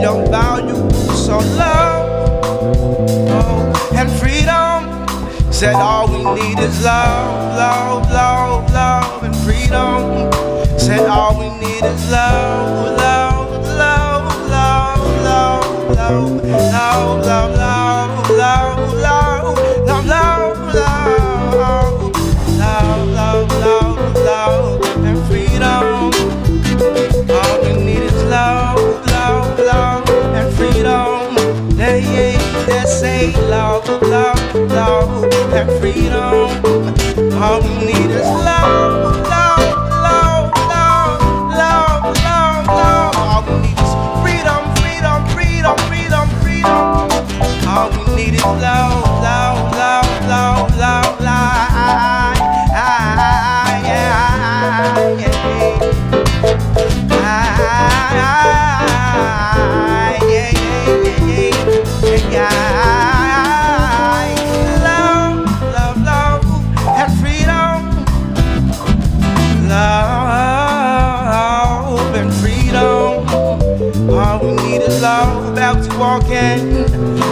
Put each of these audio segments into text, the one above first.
your values so low. Oh, and freedom said all we need is love, love, love, love, and freedom said all we need is love, love, love, love, love, love, love, love, love, love, love, love, love, love, love, love, love, and freedom. All we need is love, love, love, and freedom. They say love, love, love, and freedom. All we need is love, love, love, love, love, love, love. All we need is freedom, freedom, freedom, freedom, freedom. All we need is love, love, love, love, love, love. Walking,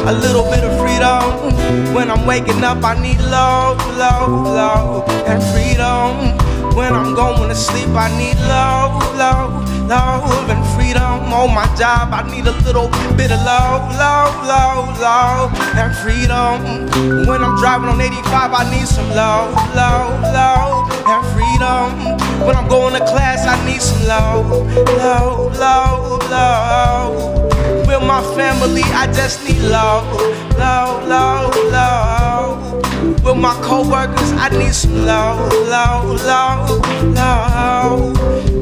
a little bit of freedom. When I'm waking up, I need love, love, love, and freedom. When I'm going to sleep, I need love, love, love, and freedom. On my job, I need a little bit of love, love, love, love, and freedom. When I'm driving on 85, I need some love, love, love, and freedom. When I'm going to class, I need some love, love, love, love. With my family, I just need love, love, love, love. With my co-workers, I need some love, love, love, love.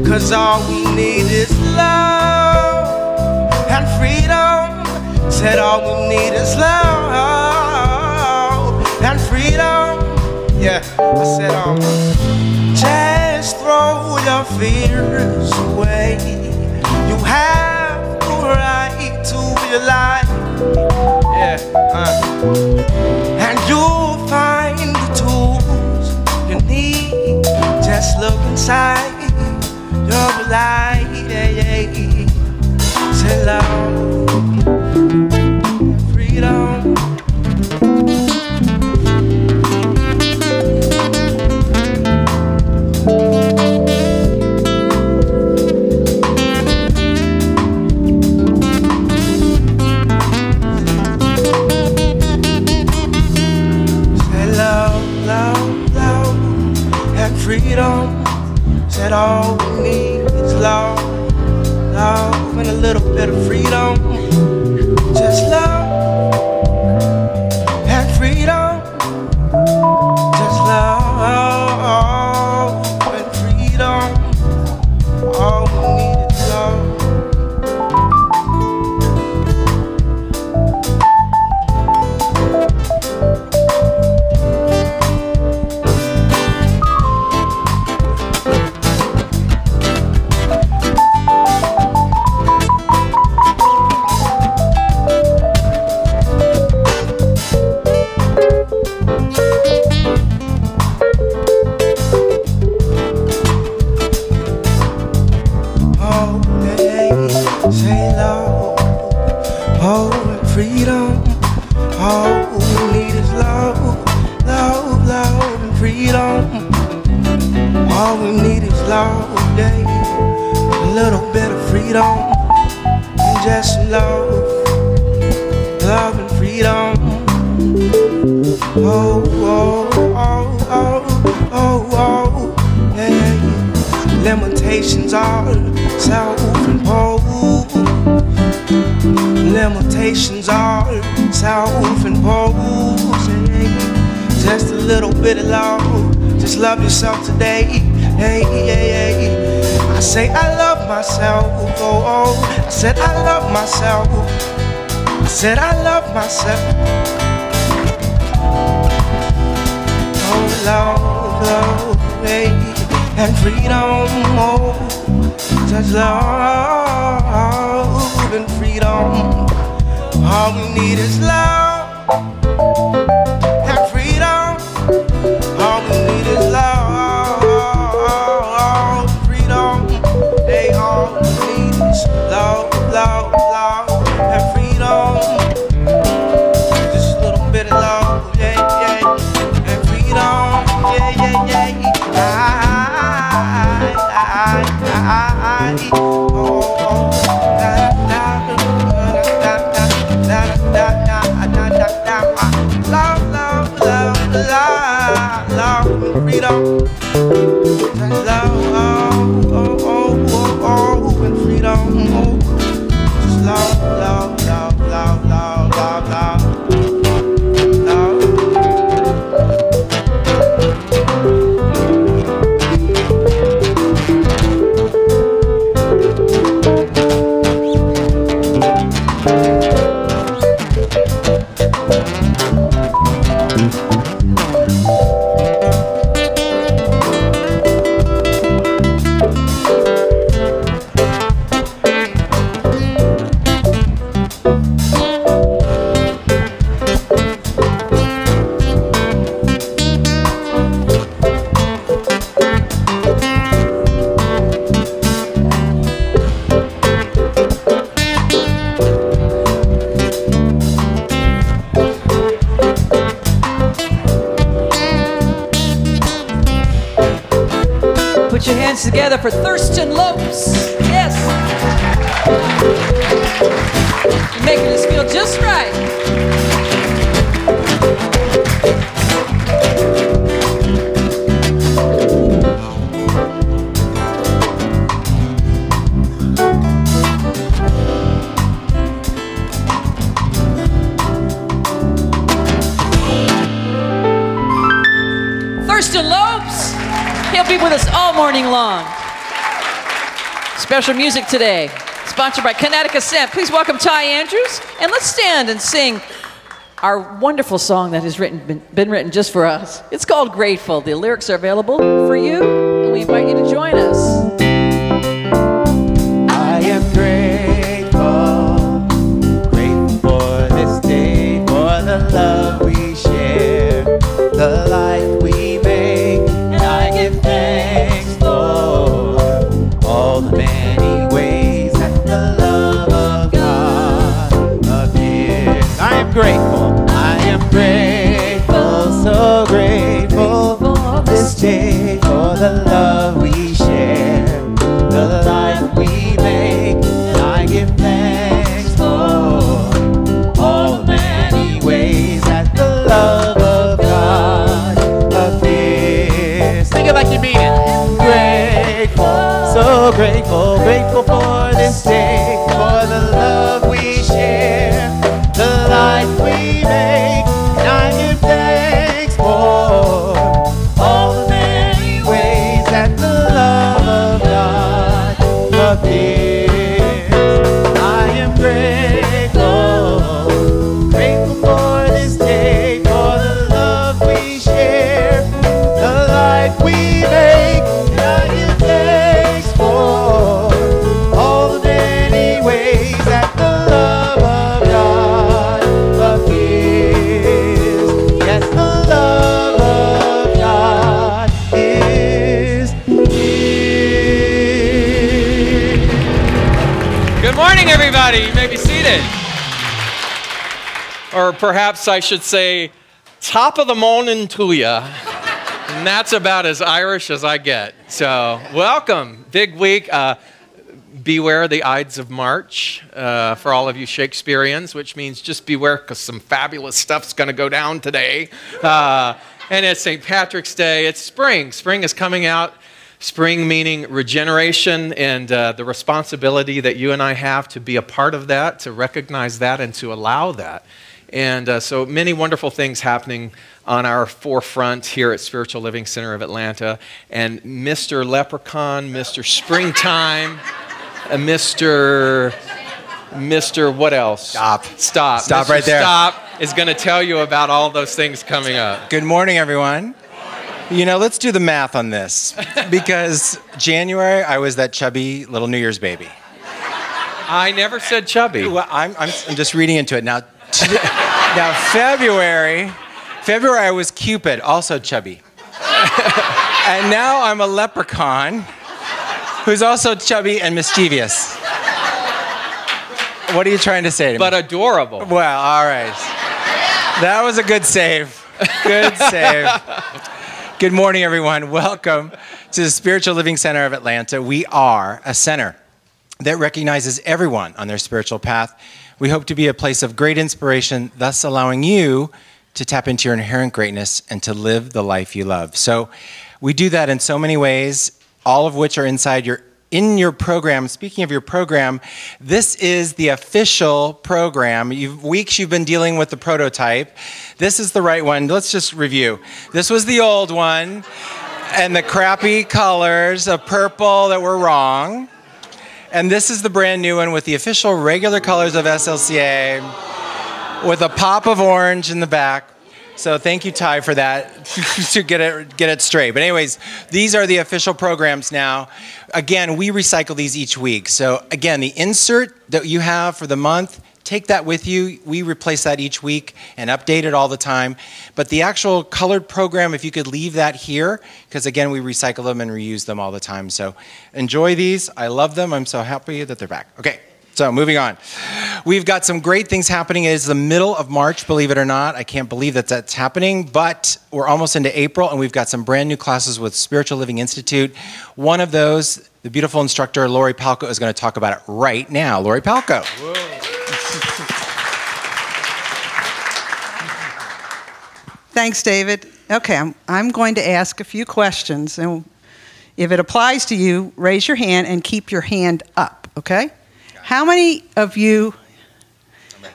Cause all we need is love and freedom. Said all we need is love and freedom. Yeah, I said just throw your fears away. You have the right to your life. Yeah, and you'll find the tools you need. Just look inside your life. Say love, freedom. Freedom, said all we need is love, love, and a little bit of freedom. Just love and freedom. Just love and freedom. All we need is love. Say love, oh, and freedom. All we need is love, love, love, and freedom. All we need is love, yeah. A little bit of freedom and just love, love and freedom. Oh, oh, oh, oh, oh, oh, yeah. Limitations are self-imposed. Limitations are self-imposed. Just a little bit of love. Just love yourself today. Hey, hey, hey. I say I love myself. Oh, oh. I said I love myself. I said I love myself. Oh, love, love, hey, and freedom. Oh, just love and freedom. All we need is love and freedom. All we need is love and freedom. They all need is love, love, love. together for Thurston Lopes. Yes. You're making us feel just right. Thurston Lopes. He'll be with us all morning long. Special music today, sponsored by Kinetic Ascent. Please welcome Ty Andrews, and let's stand and sing our wonderful song that has been written just for us. It's called Grateful. The lyrics are available for you, and we invite you to join us. I am grateful, grateful for this day, for the love we share, the life we make, and I give thanks for all the many ways that the love of God appears. I am grateful, so grateful for this day, for the love we share, the life we make, and I give thanks for all the many ways that the love of God appears. Sing it like you mean it. Grateful, so grateful, grateful for this day, for the love we share, the life we make, and I give thanks for all the many ways that the love of God appears. I am grateful, grateful for this day, for the love we share, the life we make, and I give thanks for all the many ways that the love of God appears. Yes, the love of God is here. Good morning, everybody. You may be seated. Or perhaps I should say, top of the morning to ya. And that's about as Irish as I get. So, welcome. Big week. Beware the Ides of March for all of you Shakespeareans, which means just beware because some fabulous stuff's going to go down today. And it's St. Patrick's Day. It's spring. Spring is coming out. Spring meaning regeneration and the responsibility that you and I have to be a part of that, to recognize that and to allow that. And so many wonderful things happening on our forefront here at Spiritual Living Center of Atlanta. And Mr. Leprechaun, Mr. Springtime, Mr. what else? Stop Mr. right there. Stop is going to tell you about all those things coming up. Good morning, everyone. You know, let's do the math on this. Because January, I was that chubby little New Year's baby. I never said chubby. Well, I'm just reading into it. Now, February, I was Cupid, also chubby. And now I'm a leprechaun who's also chubby and mischievous. What are you trying to say to me? But adorable. Well, all right. That was a good save. Good save. Good morning, everyone. Welcome to the Spiritual Living Center of Atlanta. We are a center that recognizes everyone on their spiritual path. We hope to be a place of great inspiration, thus allowing you to tap into your inherent greatness and to live the life you love. So we do that in so many ways, all of which are in your program. Speaking of your program, this is the official program. Weeks you've been dealing with the prototype. This is the right one. Let's just review. This was the old one, and the crappy colors of purple that were wrong. And this is the brand new one with the official regular colors of SLCA, with a pop of orange in the back. So thank you, Ty, for that, to get it straight. But anyways, these are the official programs now. Again, we recycle these each week. So again, the insert that you have for the month, take that with you. We replace that each week and update it all the time. But the actual colored program, if you could leave that here, because again, we recycle them and reuse them all the time. So enjoy these. I love them. I'm so happy that they're back. Okay. So moving on. We've got some great things happening. It is the middle of March, believe it or not. I can't believe that that's happening, but we're almost into April, and we've got some brand new classes with Spiritual Living Institute. One of those, the beautiful instructor, Lori Palco, is going to talk about it right now. Lori Palco. Thanks, David. Okay, I'm going to ask a few questions, and if it applies to you, raise your hand and keep your hand up, okay? How many of you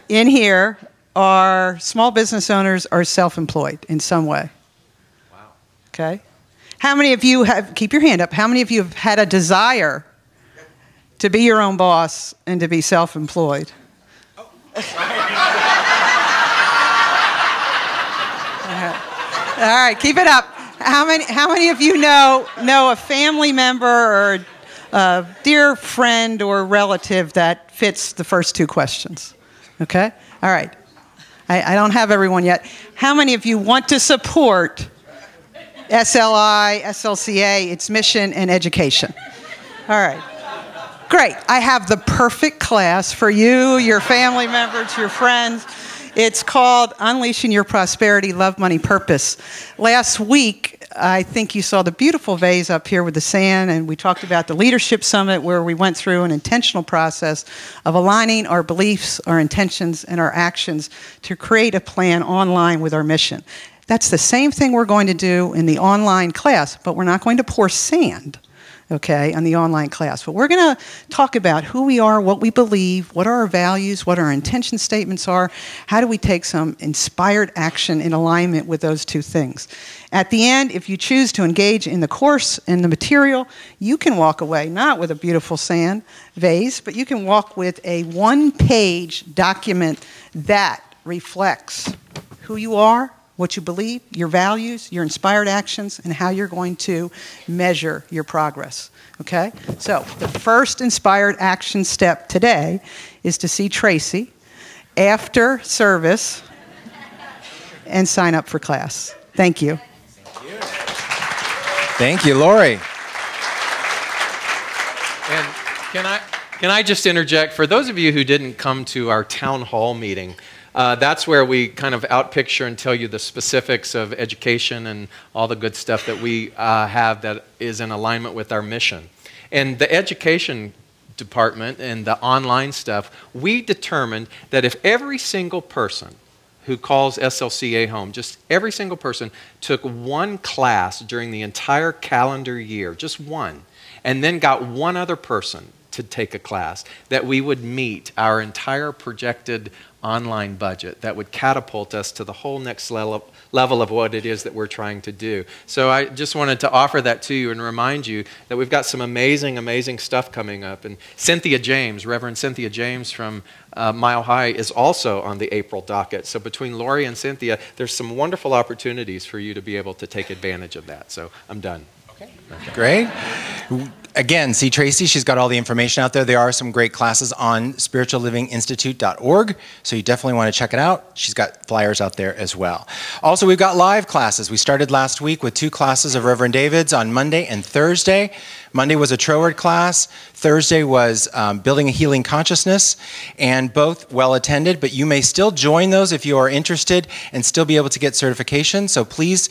in here are small business owners or self-employed in some way? Wow. Okay. How many of you have, keep your hand up, how many of you have had a desire to be your own boss and to be self-employed? Oh. All right, keep it up. How many of you know a family member or a dear friend or relative that fits the first two questions? Okay? All right. I don't have everyone yet. How many of you want to support SLI, SLCA, its mission and education? All right. Great. I have the perfect class for you, your family members, your friends. It's called Unleashing Your Prosperity, Love, Money, Purpose. Last week, I think you saw the beautiful vase up here with the sand, and we talked about the Leadership Summit where we went through an intentional process of aligning our beliefs, our intentions, and our actions to create a plan online with our mission. That's the same thing we're going to do in the online class, but we're not going to pour sand, okay, on the online class. But we're going to talk about who we are, what we believe, what are our values, what our intention statements are, how do we take some inspired action in alignment with those two things. At the end, if you choose to engage in the course and the material, you can walk away not with a beautiful sand vase, but you can walk with a one-page document that reflects who you are, what you believe, your values, your inspired actions, and how you're going to measure your progress, okay? So the first inspired action step today is to see Tracy after service and sign up for class. Thank you. Thank you, Lori. And can I just interject? For those of you who didn't come to our town hall meeting, that's where we kind of outpicture and tell you the specifics of education and all the good stuff that we have that is in alignment with our mission. And the education department and the online stuff, we determined that if every single person who calls SLCA home, just every single person took one class during the entire calendar year, just one, and then got one other person to take a class, that we would meet our entire projected online budget that would catapult us to the whole next level of what it is that we're trying to do. So I just wanted to offer that to you and remind you that we've got some amazing, amazing stuff coming up. And Cynthia James, Reverend Cynthia James from Mile High is also on the April docket. So between Lori and Cynthia, there's some wonderful opportunities for you to be able to take advantage of that. So I'm done. Okay. Great. Again, see Tracy, she's got all the information out there. There are some great classes on spirituallivinginstitute.org, so you definitely want to check it out. She's got flyers out there as well. Also, we've got live classes. We started last week with 2 classes of Reverend David's on Monday and Thursday. Monday was a Troward class. Thursday was Building a Healing Consciousness, and both well attended, but you may still join those if you are interested and still be able to get certification. So please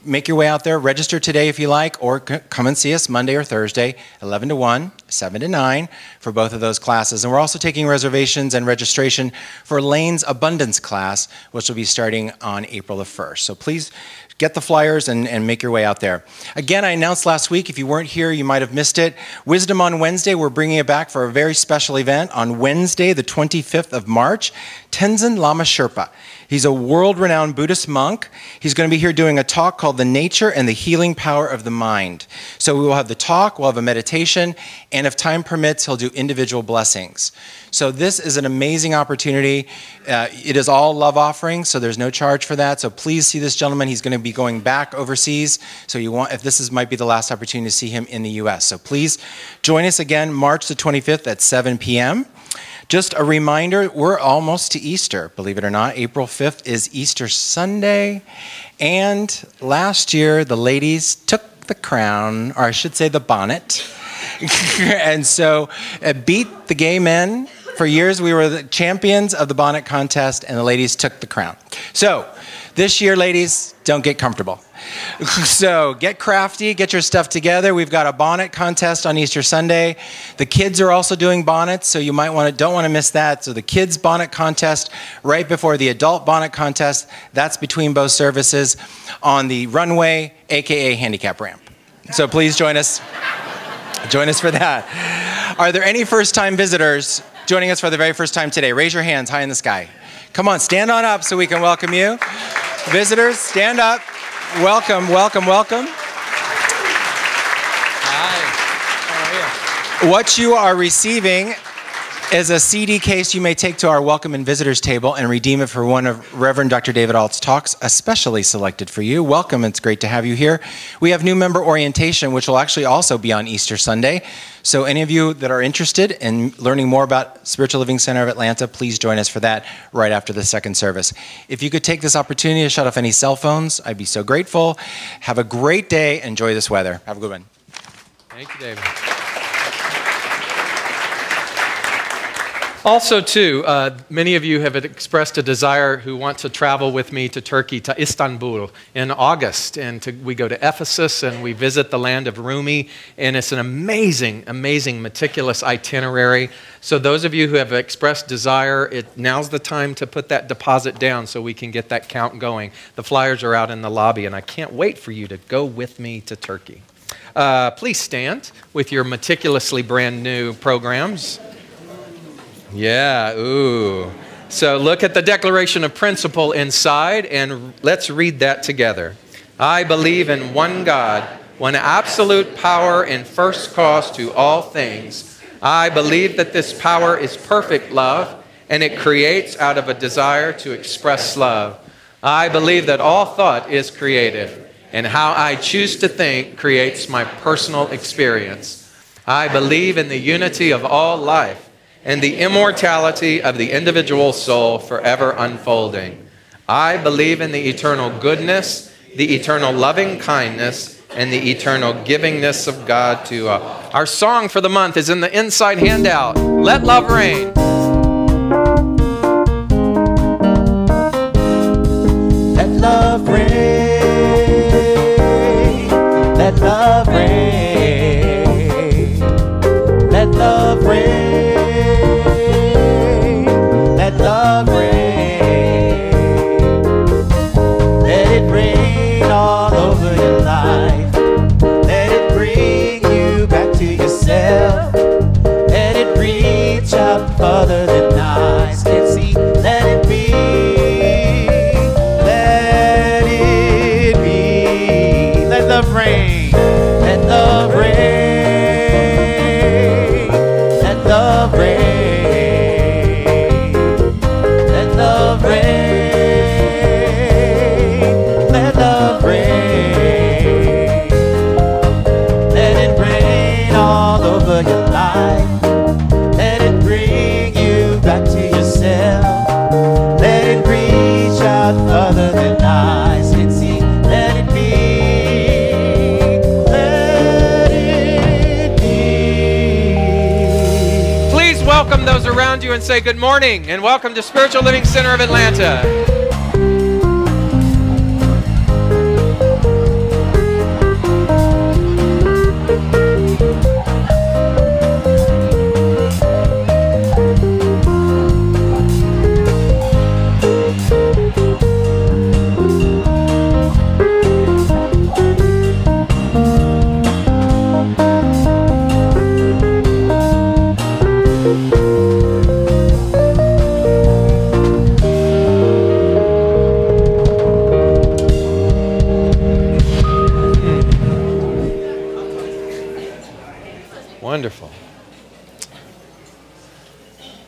make your way out there, register today if you like, or come and see us Monday or Thursday, 11 to 1, 7 to 9 for both of those classes. And we're also taking reservations and registration for Lane's Abundance class, which will be starting on April the 1st. So please get the flyers and make your way out there. Again, I announced last week, if you weren't here, you might have missed it. Wisdom on Wednesday, we're bringing it back for a very special event on Wednesday, the 25th of March. Tenzin Lama Sherpa. He's a world-renowned Buddhist monk. He's going to be here doing a talk called The Nature and the Healing Power of the Mind. So we will have the talk, we'll have a meditation, and if time permits, he'll do individual blessings. So this is an amazing opportunity. It is all love offerings, so there's no charge for that. So please see this gentleman. He's going to be going back overseas. So if this might be the last opportunity to see him in the U.S. So please join us again, March the 25th at 7 p.m. Just a reminder, we're almost to Easter, believe it or not. April 5th is Easter Sunday. And last year, the ladies took the crown, or I should say the bonnet. And so beat the gay men For years, we were the champions of the bonnet contest, and the ladies took the crown. So this year, ladies, don't get comfortable. So get crafty, get your stuff together. We've got a bonnet contest on Easter Sunday. The kids are also doing bonnets, so you don't want to miss that. So the kids bonnet contest right before the adult bonnet contest. That's between both services on the runway, aka handicap ramp. So please join us. Join us for that. Are there any first-time visitors joining us for the very first time today? Raise your hands high in the sky. Come on, stand on up so we can welcome you. Visitors, stand up. Welcome, welcome, welcome. Hi. How are you? What you are receiving is a CD case you may take to our welcome and visitors table and redeem it for one of Reverend Dr. David Ault's talks, especially selected for you. Welcome, it's great to have you here. We have new member orientation, which will actually also be on Easter Sunday. So any of you that are interested in learning more about Spiritual Living Center of Atlanta, please join us for that right after the second service. If you could take this opportunity to shut off any cell phones, I'd be so grateful. Have a great day. Enjoy this weather. Have a good one. Thank you, David. Also, too, many of you have expressed a desire who want to travel with me to Turkey, to Istanbul in August. And we go to Ephesus and we visit the land of Rumi. And it's an amazing, amazing, meticulous itinerary. So those of you who have expressed desire, now's the time to put that deposit down so we can get that count going. The flyers are out in the lobby, and I can't wait for you to go with me to Turkey. Please stand with your meticulously brand new programs. Yeah, ooh. So look at the Declaration of Principle inside, and let's read that together. I believe in one God, one absolute power and first cause to all things. I believe that this power is perfect love, and it creates out of a desire to express love. I believe that all thought is creative, and how I choose to think creates my personal experience. I believe in the unity of all life, and the immortality of the individual soul forever unfolding. I believe in the eternal goodness, the eternal loving kindness, and the eternal givingness of God to all. Our song for the month is in the inside handout. Let love reign. Let love reign. Let love reign. Let love reign. Let love rain. Let it rain all over your life. Let it bring you back to yourself. Let it reach out further than eyes can see. Let it be. Let it be. Let love rain. Let love rain. Let love rain. Other than eyes can see, let it be, let it be. Please welcome those around you and say good morning, and welcome to Spiritual Living Center of Atlanta. Wonderful.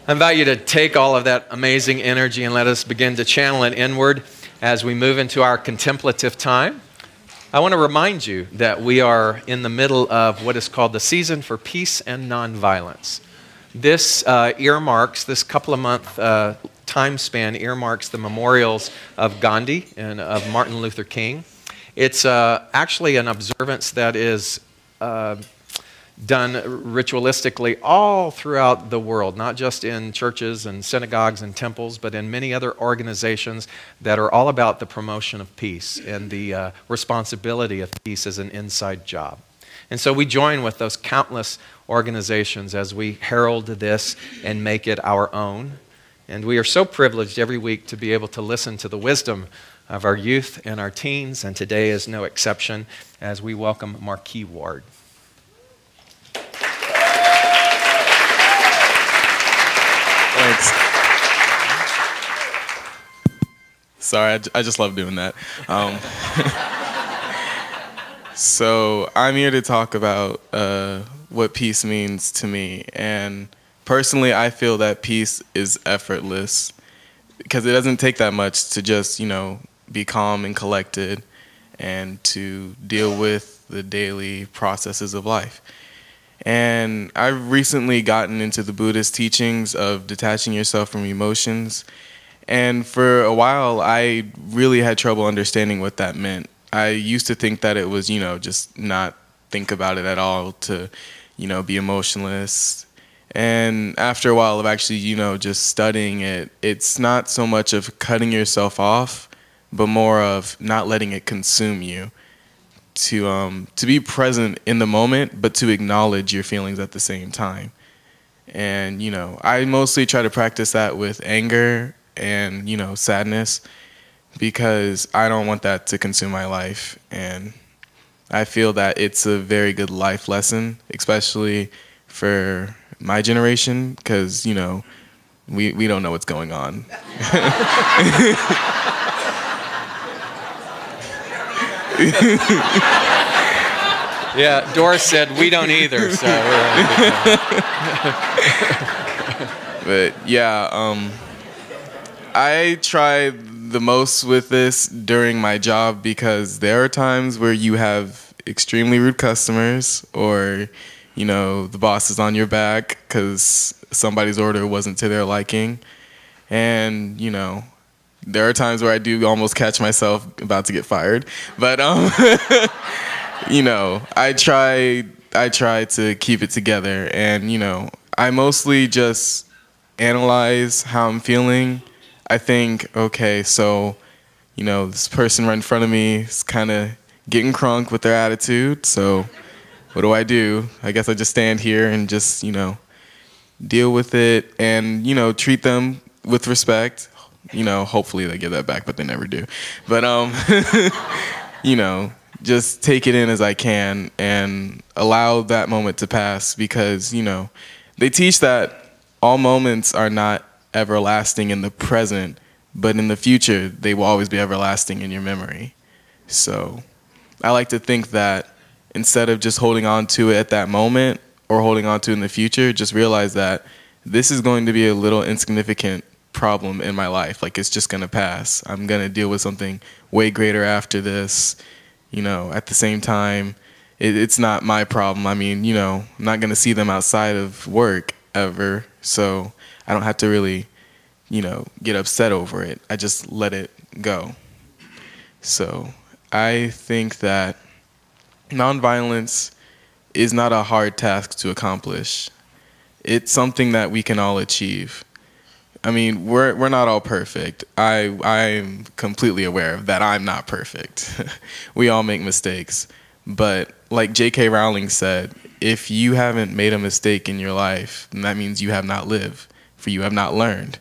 I invite you to take all of that amazing energy and let us begin to channel it inward as we move into our contemplative time. I want to remind you that we are in the middle of what is called the Season for Peace and Nonviolence. This this couple of month time span earmarks the memorials of Gandhi and of Martin Luther King. It's actually an observance that is done ritualistically all throughout the world, not just in churches and synagogues and temples, but in many other organizations that are all about the promotion of peace and the responsibility of peace as an inside job. And so we join with those countless organizations as we herald this and make it our own. And we are so privileged every week to be able to listen to the wisdom of our youth and our teens, and today is no exception as we welcome Marquis Ward. Thanks. Sorry, I just love doing that. So I'm here to talk about what peace means to me. And personally, I feel that peace is effortless because it doesn't take that much to just, be calm and collected and to deal with the daily processes of life. And I've recently gotten into the Buddhist teachings of detaching yourself from emotions. And for a while, I really had trouble understanding what that meant. I used to think that it was, just not think about it at all, to, be emotionless. And after a while of actually, just studying it, it's not so much of cutting yourself off, but more of not letting it consume you. To be present in the moment, but to acknowledge your feelings at the same time. And, I mostly try to practice that with anger and, sadness, because I don't want that to consume my life. And I feel that it's a very good life lesson, especially for my generation, because, we don't know what's going on. Yeah, Doris said we don't either, so But yeah, I try the most with this during my job because there are times where you have extremely rude customers, or the boss is on your back because somebody's order wasn't to their liking, and there are times where I do almost catch myself about to get fired, but I try to keep it together, and I mostly just analyze how I'm feeling. I think, okay, so this person right in front of me is kind of getting crunk with their attitude, so what do? I guess I just stand here and just deal with it and treat them with respect. Hopefully they give that back, but they never do. But, just take it in as I can and allow that moment to pass because, they teach that all moments are not everlasting in the present, but in the future, they will always be everlasting in your memory. So I like to think that instead of just holding on to it at that moment or holding on to it in the future, just realize that this is going to be a little insignificant problem in my life. Like, it's just going to pass. I'm going to deal with something way greater after this. At the same time, it's not my problem. I mean, I'm not going to see them outside of work ever. So I don't have to really, get upset over it. I just let it go. So I think that nonviolence is not a hard task to accomplish. It's something that we can all achieve. I mean, we're not all perfect. I'm completely aware of that. I'm not perfect. We all make mistakes. But like J.K. Rowling said, if you haven't made a mistake in your life, then that means you have not lived, for you have not learned.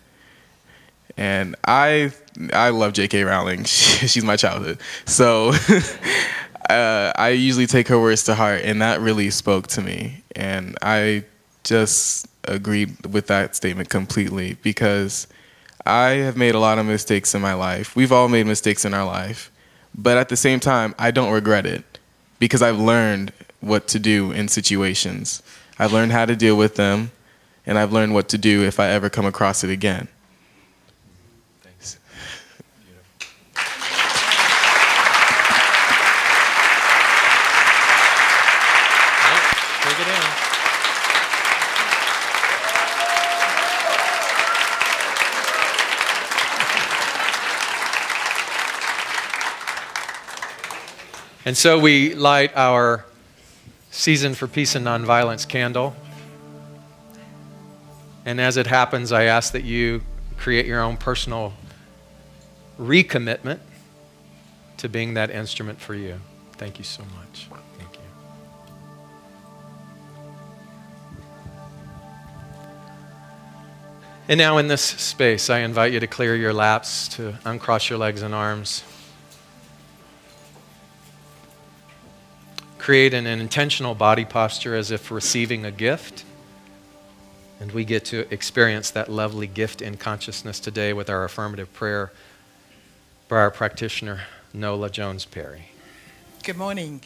And I love J.K. Rowling. She's my childhood. So I usually take her words to heart, and that really spoke to me. And I just agreed with that statement completely because I have made a lot of mistakes in my life. We've all made mistakes in our life. But at the same time, I don't regret it because I've learned what to do in situations. I've learned how to deal with them, and I've learned what to do if I ever come across it again. Thanks. Take it in. And so we light our Season for Peace and Nonviolence candle. And as it happens, I ask that you create your own personal recommitment to being that instrument for you. Thank you so much. Thank you. And now in this space, I invite you to clear your laps, to uncross your legs and arms. Create an intentional body posture as if receiving a gift. And we get to experience that lovely gift in consciousness today with our affirmative prayer by our practitioner, Nola Jones-Perry. Good morning.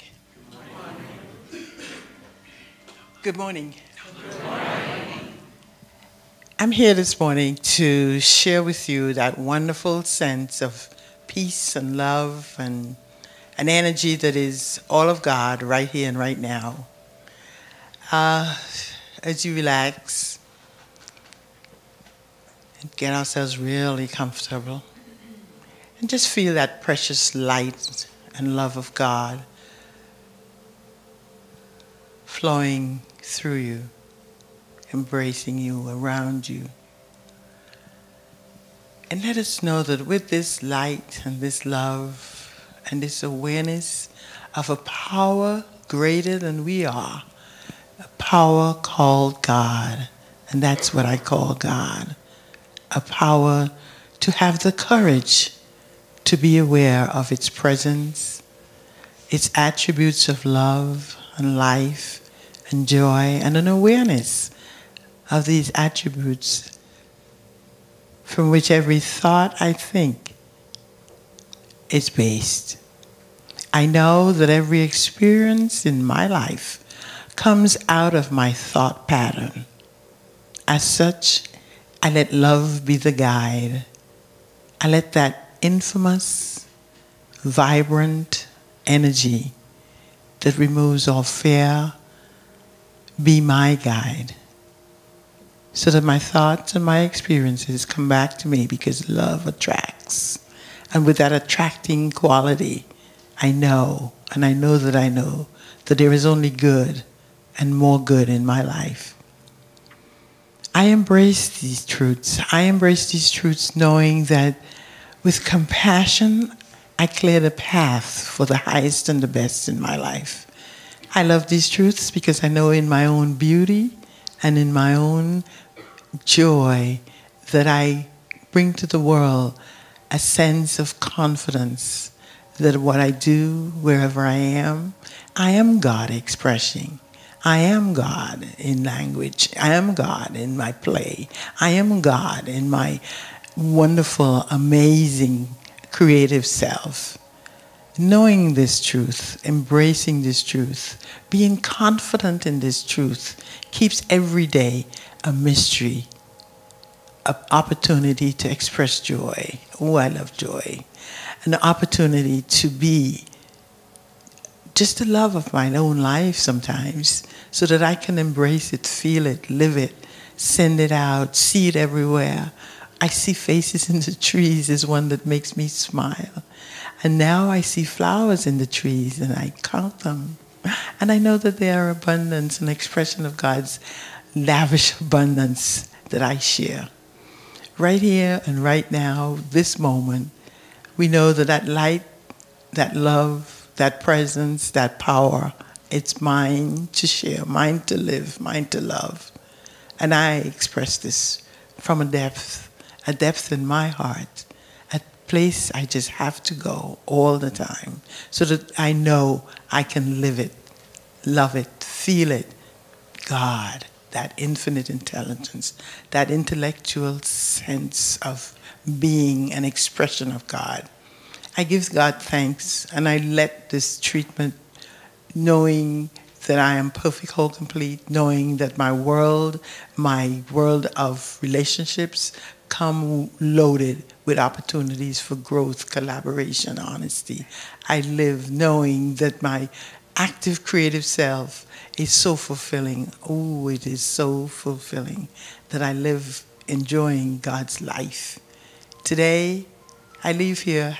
Good morning. Good morning. I'm here this morning to share with you that wonderful sense of peace and love and an energy that is all of God right here and right now. As you relax and get ourselves really comfortable and just feel that precious light and love of God flowing through you, embracing you, around you. And let us know that with this light and this love and this awareness of a power greater than we are, a power called God, and that's what I call God, a power to have the courage to be aware of its presence, its attributes of love and life and joy, and an awareness of these attributes from which every thought I think is based. I know that every experience in my life comes out of my thought pattern. As such, I let love be the guide. I let that infamous, vibrant energy that removes all fear be my guide, so that my thoughts and my experiences come back to me, because love attracts. And with that attracting quality, I know, and I know that there is only good and more good in my life. I embrace these truths. I embrace these truths knowing that with compassion, I clear the path for the highest and the best in my life. I love these truths because I know in my own beauty and in my own joy that I bring to the world a sense of confidence that what I do, wherever I am God expressing. I am God in language. I am God in my play. I am God in my wonderful, amazing, creative self. Knowing this truth, embracing this truth, being confident in this truth keeps every day a mystery, an opportunity to express joy. Oh, I love joy. An opportunity to be just the love of my own life sometimes, so that I can embrace it, feel it, live it, send it out, see it everywhere. I see faces in the trees is one that makes me smile. And now I see flowers in the trees and I count them. And I know that they are abundance, an expression of God's lavish abundance that I share. Right here and right now, this moment, we know that that light, that love, that presence, that power, it's mine to share, mine to live, mine to love. And I express this from a depth in my heart, a place I just have to go all the time, so that I know I can live it, love it, feel it. God, that infinite intelligence, that intellectual sense of being an expression of God. I give God thanks, and I let this treatment, knowing that I am perfect, whole, complete, knowing that my world of relationships come loaded with opportunities for growth, collaboration, honesty. I live knowing that my active creative self is so fulfilling. Oh, it is so fulfilling that I live enjoying God's life. Today, I leave here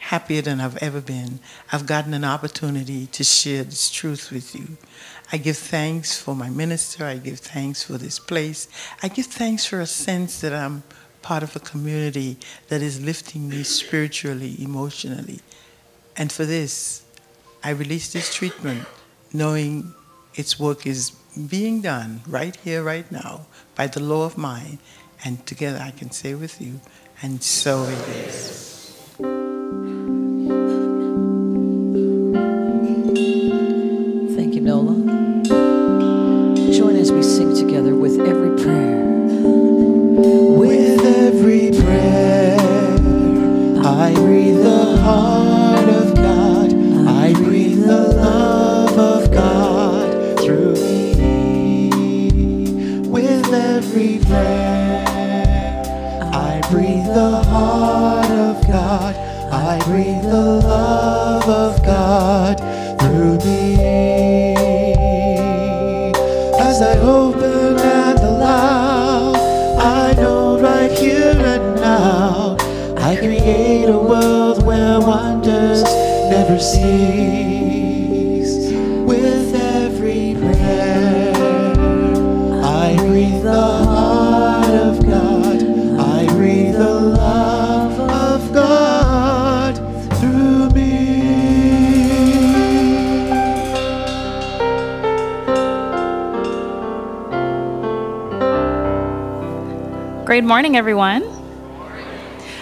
happier than I've ever been. I've gotten an opportunity to share this truth with you. I give thanks for my minister. I give thanks for this place. I give thanks for a sense that I'm part of a community that is lifting me spiritually, emotionally. And for this, I release this treatment knowing its work is being done right here, right now, by the law of mind. And together I can say with you, and so it is. Thank you, Nola. Join as we sing together with every prayer. With every prayer, I breathe the heart of God. I breathe the love of God through me. With every prayer, I breathe the heart of God. I breathe the love of God through me. As I open and allow, I know right here and now, I create a world where wonders never cease. With every prayer, I breathe the heart of God. I breathe the love of God through me. Great morning, everyone.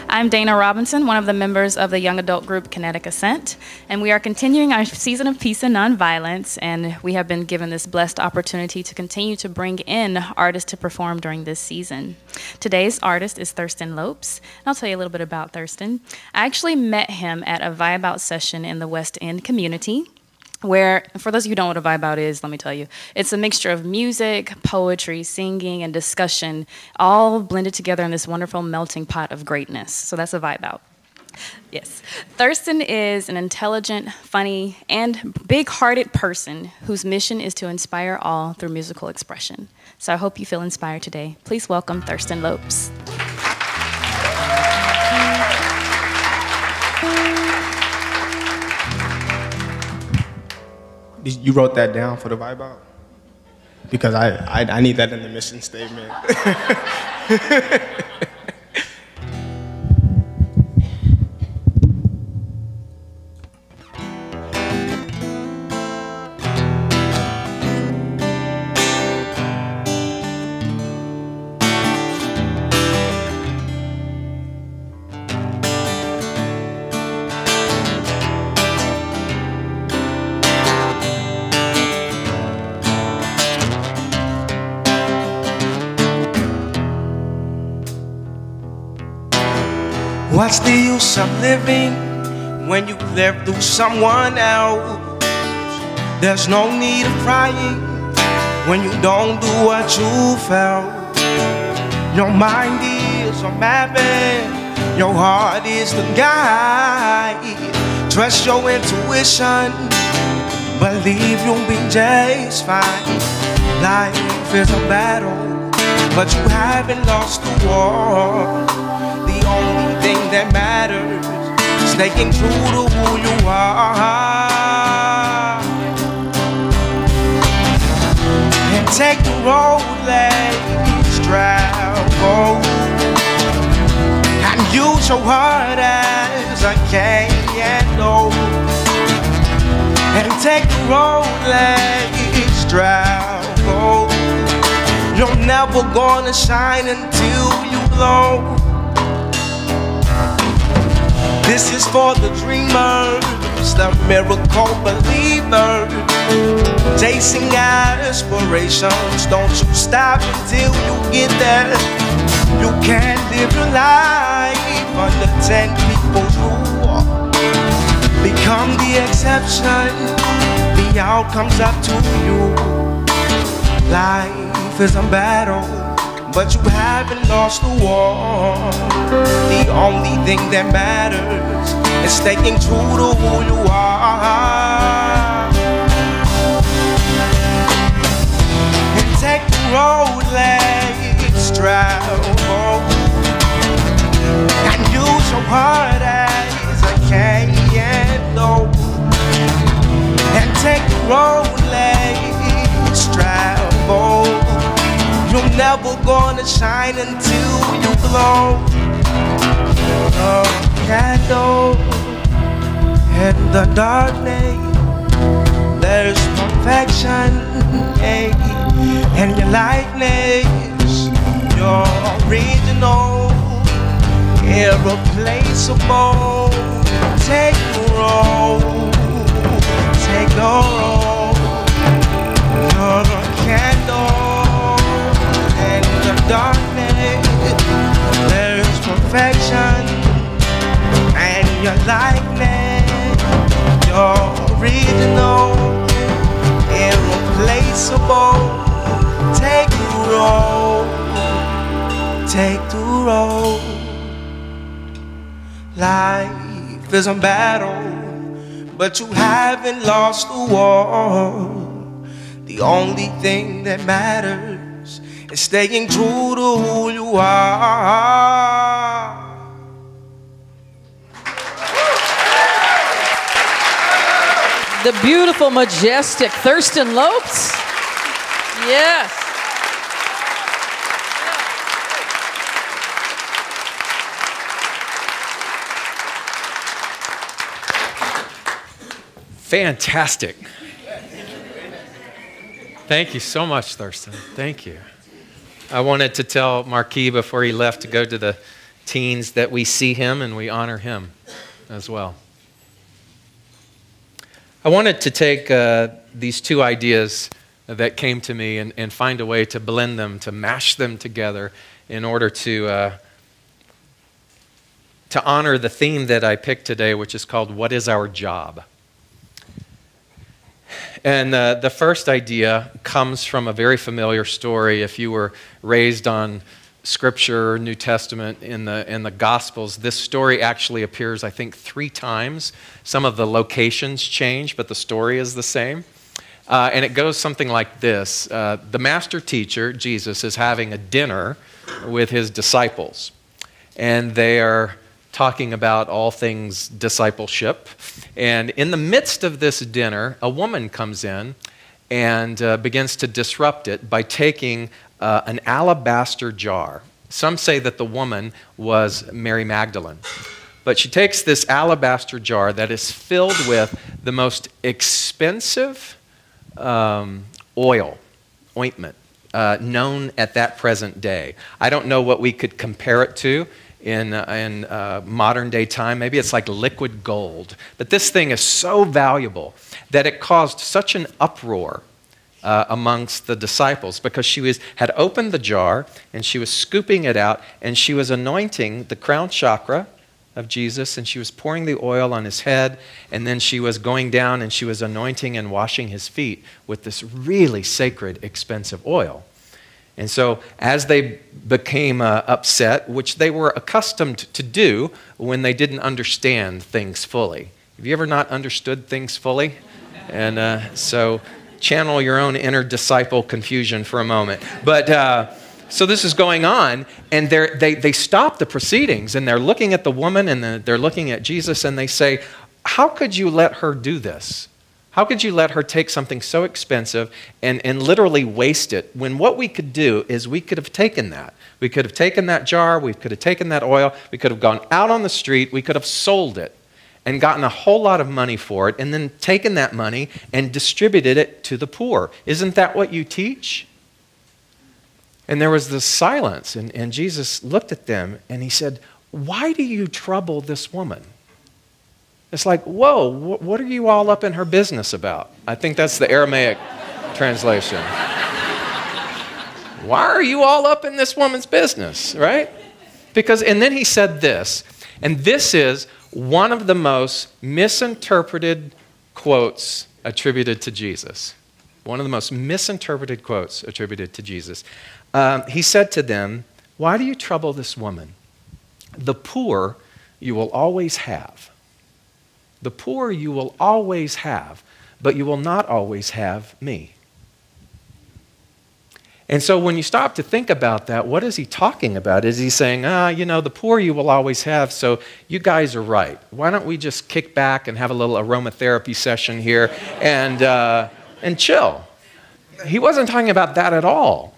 I'm Dana Robinson, one of the members of the young adult group Kinetic Ascent, and we are continuing our season of peace and nonviolence, and we have been given this blessed opportunity to continue to bring in artists to perform during this season. Today's artist is Thurston Lopes, and I'll tell you a little bit about Thurston. I actually met him at a Vibe Out session in the West End community, where, for those of you who don't know what a vibe out is, let me tell you, it's a mixture of music, poetry, singing, and discussion, all blended together in this wonderful melting pot of greatness. So that's a vibe out. Yes. Thurston is an intelligent, funny, and big-hearted person whose mission is to inspire all through musical expression. So I hope you feel inspired today. Please welcome Thurston Lopes. You wrote that down for the vibe out? Because I need that in the mission statement. What's the use of living when you live through someone else? There's no need of crying when you don't do what you felt. Your mind is a map and your heart is the guide. Trust your intuition, believe you'll be just fine. Life is a battle, but you haven't lost the war. The only thing that matters is staying true to who you are. And take the road less traveled, and use your heart as a candle. And take the road less traveled. You're never gonna shine until you glow. This is for the dreamers, the miracle believers, chasing aspirations. Don't you stop until you get there. You can't live your life under 10 people's rule. Become the exception, the outcome's up to you. Life is a battle, but you haven't lost the war. The only thing that matters is staying true to who you are. And take the road less traveled, and use your heart as a cane. shine until you glow. A candle in the darkness. There's perfection in your likeness. You're original, irreplaceable. Take the role, take the role. You're a candle in the darkness. There's perfection in your likeness. You're original, irreplaceable. Take the role, take the role. Life is a battle, but you haven't lost the war. The only thing that matters is staying true to who you are. The beautiful, majestic Thurston Lopes. Yes. Fantastic. Thank you so much, Thurston. Thank you. I wanted to tell Marquis before he left to go to the teens that we see him and we honor him as well. I wanted to take these two ideas that came to me and find a way to blend them, to mash them together in order to honor the theme that I picked today, which is called What is Our Job? And the first idea comes from a very familiar story. If you were raised on Scripture, New Testament, in the Gospels, this story actually appears, I think, 3 times. Some of the locations change, but the story is the same. And it goes something like this. The master teacher, Jesus, is having a dinner with his disciples. And they are talking about all things discipleship. And in the midst of this dinner, a woman comes in and begins to disrupt it by taking an alabaster jar. Some say that the woman was Mary Magdalene. But she takes this alabaster jar that is filled with the most expensive ointment known at that present day. I don't know what we could compare it to in modern day time. Maybe it's like liquid gold. But this thing is so valuable that it caused such an uproar amongst the disciples, because she had opened the jar and she was scooping it out and she was anointing the crown chakra of Jesus, and she was pouring the oil on his head, and then she was going down and she was anointing and washing his feet with this really sacred, expensive oil. And so as they became upset, which they were accustomed to do when they didn't understand things fully. Have you ever not understood things fully? And so channel your own inner disciple confusion for a moment. But so this is going on, and they stop the proceedings, and they're looking at the woman, and they're looking at Jesus, and they say, how could you let her do this? How could you let her take something so expensive and literally waste it, when what we could do is we could have taken that. We could have taken that jar, we could have taken that oil, we could have gone out on the street, we could have sold it and gotten a whole lot of money for it, and then taken that money and distributed it to the poor. Isn't that what you teach? And there was this silence, and Jesus looked at them and he said, why do you trouble this woman? It's like, whoa, what are you all up in her business about? I think that's the Aramaic translation. Why are you all up in this woman's business, right? And then he said this, and this is one of the most misinterpreted quotes attributed to Jesus. One of the most misinterpreted quotes attributed to Jesus. He said to them, why do you trouble this woman? The poor you will always have. The poor you will always have, but you will not always have me. And so when you stop to think about that, what is he talking about? Is he saying, the poor you will always have, so you guys are right. Why don't we just kick back and have a little aromatherapy session here and chill? He wasn't talking about that at all.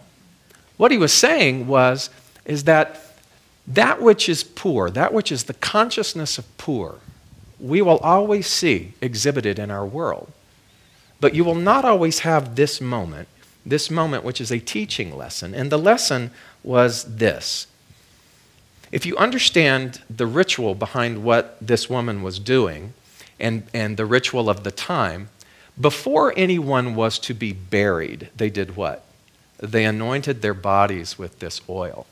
What he was saying is that which is poor, that which is the consciousness of poor, we will always see exhibited in our world. But you will not always have this moment which is a teaching lesson. And the lesson was this. If you understand the ritual behind what this woman was doing and the ritual of the time, before anyone was to be buried, they did what? They anointed their bodies with this oil.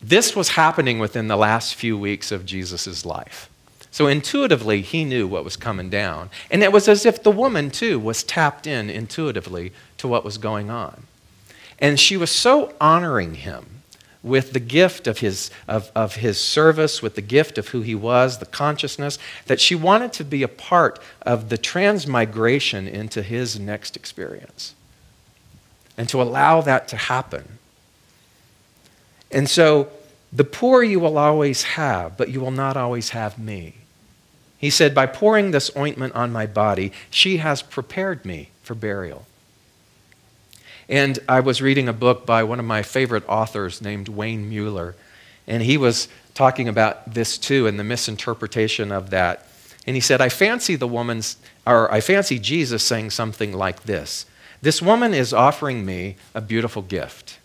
This was happening within the last few weeks of Jesus' life. So intuitively, he knew what was coming down. And it was as if the woman, too, was tapped in intuitively to what was going on. And she was so honoring him with the gift of his service, with the gift of who he was, the consciousness, that she wanted to be a part of the transmigration into his next experience. And to allow that to happen. And so, the poor you will always have, but you will not always have me. He said, by pouring this ointment on my body, she has prepared me for burial. And I was reading a book by one of my favorite authors named Wayne Mueller, and he was talking about this too and the misinterpretation of that. And he said, I fancy Jesus saying something like this. This woman is offering me a beautiful gift.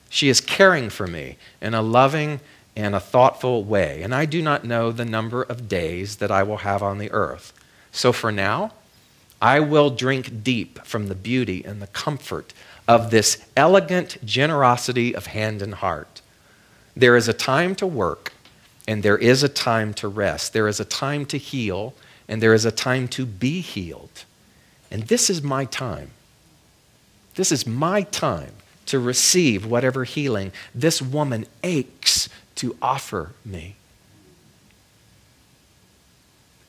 She is caring for me in a loving and a thoughtful way, and I do not know the number of days that I will have on the earth. So for now, I will drink deep from the beauty and the comfort of this elegant generosity of hand and heart. There is a time to work, and there is a time to rest. There is a time to heal, and there is a time to be healed. And this is my time. This is my time to receive whatever healing this woman aches to offer me.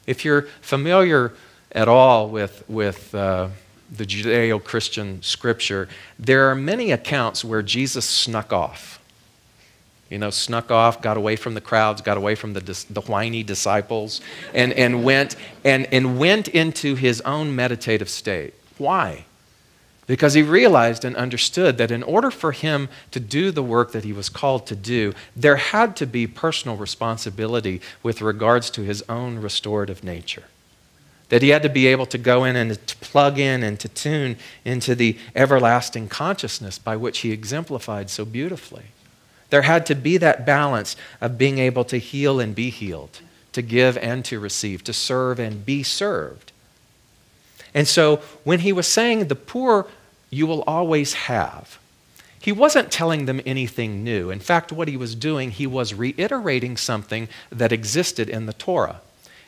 If you're familiar at all with the Judeo-Christian scripture, there are many accounts where Jesus snuck off. Snuck off, got away from the crowds, got away from the whiny disciples, and went into his own meditative state. Why? Because he realized and understood that in order for him to do the work that he was called to do, there had to be personal responsibility with regards to his own restorative nature. That he had to be able to go in and to plug in and to tune into the everlasting consciousness by which he exemplified so beautifully. There had to be that balance of being able to heal and be healed, to give and to receive, to serve and be served. And so when he was saying the poor you will always have, he wasn't telling them anything new. In fact, what he was doing, he was reiterating something that existed in the Torah.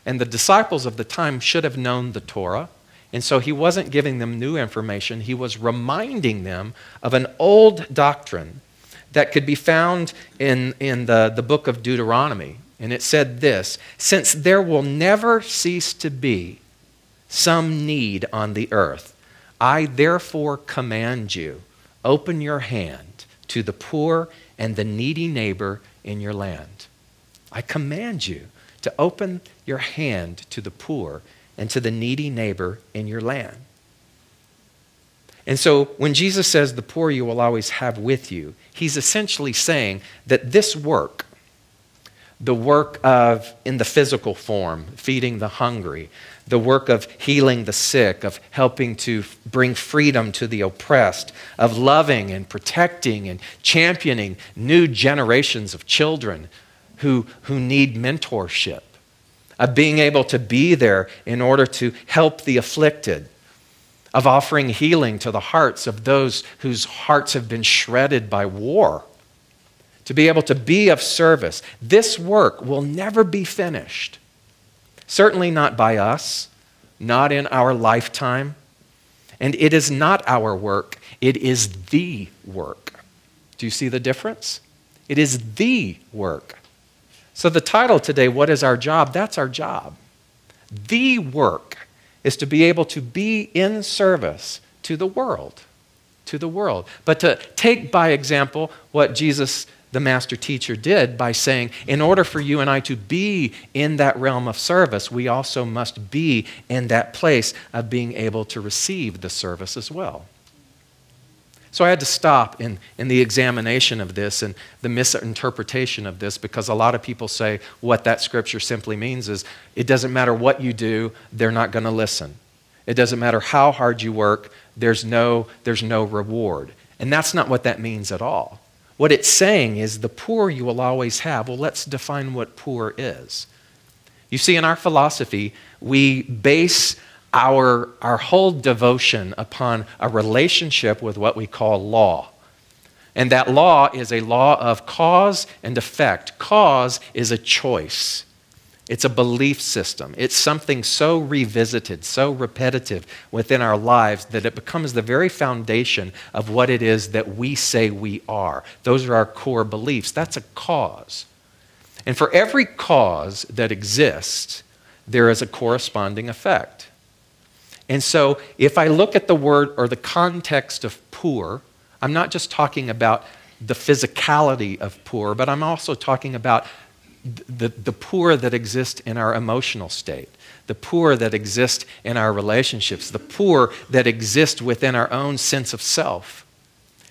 And the disciples of the time should have known the Torah. And so he wasn't giving them new information. He was reminding them of an old doctrine that could be found in the book of Deuteronomy. And it said this, since there will never cease to be some need on the earth, I therefore command you, open your hand to the poor and the needy neighbor in your land. I command you to open your hand to the poor and to the needy neighbor in your land. And so when Jesus says the poor you will always have with you, he's essentially saying that this work, the work of, in the physical form, feeding the hungry, the work of healing the sick, of helping to bring freedom to the oppressed, of loving and protecting and championing new generations of children who need mentorship, of being able to be there in order to help the afflicted, of offering healing to the hearts of those whose hearts have been shredded by war, to be able to be of service. This work will never be finished. Certainly not by us, not in our lifetime. And it is not our work, it is the work. Do you see the difference? It is the work. So the title today, What is Our Job? That's our job. The work is to be able to be in service to the world. But to take by example what Jesus, the master teacher, did by saying, in order for you and I to be in that realm of service, we also must be in that place of being able to receive the service as well. So I had to stop in the examination of this and the misinterpretation of this, because a lot of people say what that scripture simply means is it doesn't matter what you do, they're not going to listen. It doesn't matter how hard you work, there's no reward. And that's not what that means at all. What it's saying is the poor you will always have. Well, let's define what poor is. You see, in our philosophy, we base our whole devotion upon a relationship with what we call law. And that law is a law of cause and effect. Cause is a choice. It's a belief system. It's something so revisited, so repetitive within our lives that it becomes the very foundation of what it is that we say we are. Those are our core beliefs. That's a cause. And for every cause that exists, there is a corresponding effect. And so if I look at the word or the context of poor, I'm not just talking about the physicality of poor, but I'm also talking about the poor that exist in our emotional state, the poor that exist in our relationships, the poor that exist within our own sense of self.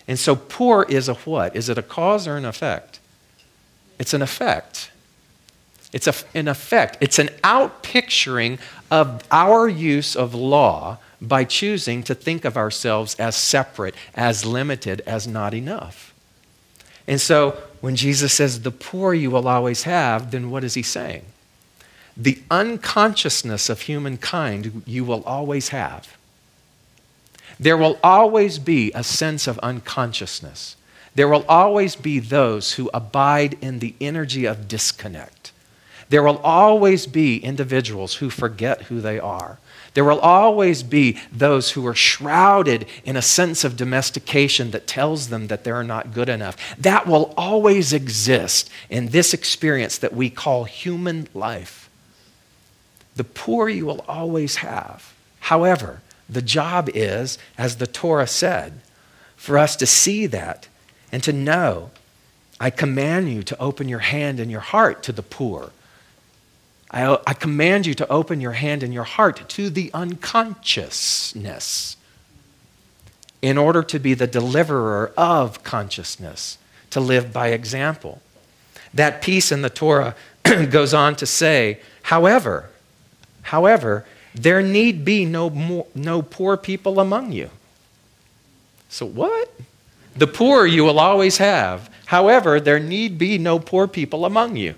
And so poor is a what? Is it a cause or an effect? It's an effect. It's an effect. It's an outpicturing of our use of law by choosing to think of ourselves as separate, as limited, as not enough. And so when Jesus says the poor you will always have, then what is he saying? The unconsciousness of humankind you will always have. There will always be a sense of unconsciousness. There will always be those who abide in the energy of disconnect. There will always be individuals who forget who they are. There will always be those who are shrouded in a sense of domestication that tells them that they're not good enough. That will always exist in this experience that we call human life. The poor you will always have. However, the job is, as the Torah said, for us to see that and to know, I command you to open your hand and your heart to the poor. I command you to open your hand and your heart to the unconsciousness in order to be the deliverer of consciousness, to live by example. That piece in the Torah goes on to say, however, there need be no poor people among you. So what? The poor you will always have. However, there need be no poor people among you.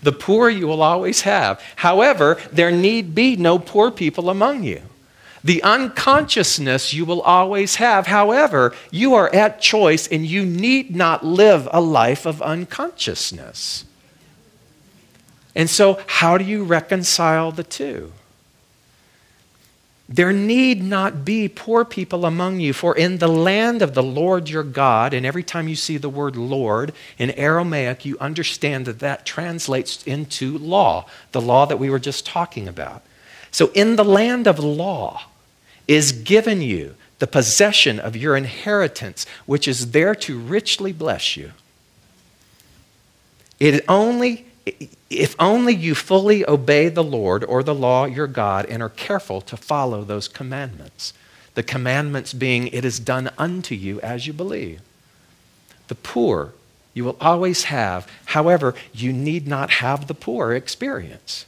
The poor you will always have. However, there need be no poor people among you. The unconsciousness you will always have. However, you are at choice and you need not live a life of unconsciousness. And so, how do you reconcile the two? There need not be poor people among you, for in the land of the Lord your God, and every time you see the word Lord in Aramaic, you understand that that translates into law, the law that we were just talking about. So in the land of law is given you the possession of your inheritance, which is there to richly bless you. If only you fully obey the Lord or the law your God and are careful to follow those commandments. The commandments being, it is done unto you as you believe. The poor you will always have. However, you need not have the poor experience.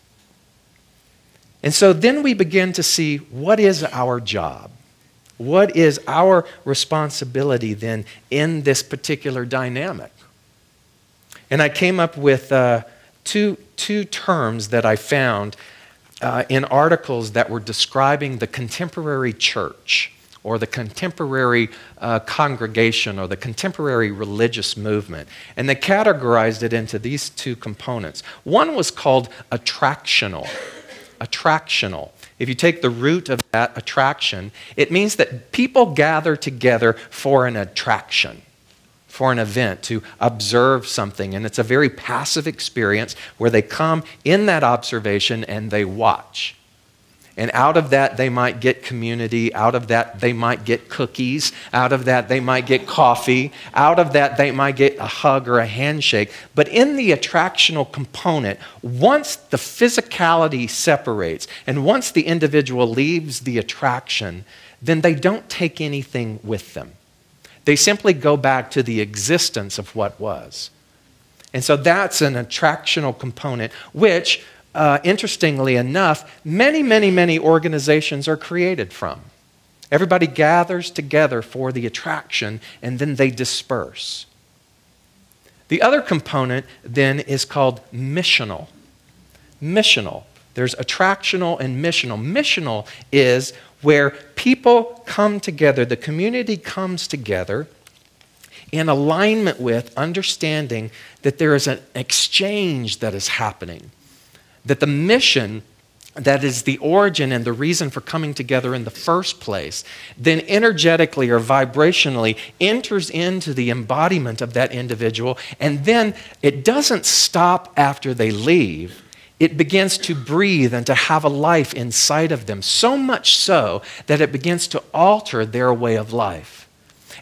And so then we begin to see what is our job? What is our responsibility then in this particular dynamic? And I came up with two terms that I found in articles that were describing the contemporary church or the contemporary congregation or the contemporary religious movement. And they categorized it into these two components. One was called attractional. Attractional. If you take the root of that, attraction, it means that people gather together for an attraction, for an event, to observe something. And it's a very passive experience where they come in that observation and they watch. And out of that, they might get community. Out of that, they might get cookies. Out of that, they might get coffee. Out of that, they might get a hug or a handshake. But in the attractional component, once the physicality separates and once the individual leaves the attraction, then they don't take anything with them. They simply go back to the existence of what was. And so that's an attractional component, which, interestingly enough, many organizations are created from. Everybody gathers together for the attraction, and then they disperse. The other component then is called missional. Missional. There's attractional and missional. Missional is where people come together, the community comes together in alignment with understanding that there is an exchange that is happening, that the mission that is the origin and the reason for coming together in the first place, then energetically or vibrationally enters into the embodiment of that individual, and then it doesn't stop after they leave. It begins to breathe and to have a life inside of them, so much so that it begins to alter their way of life.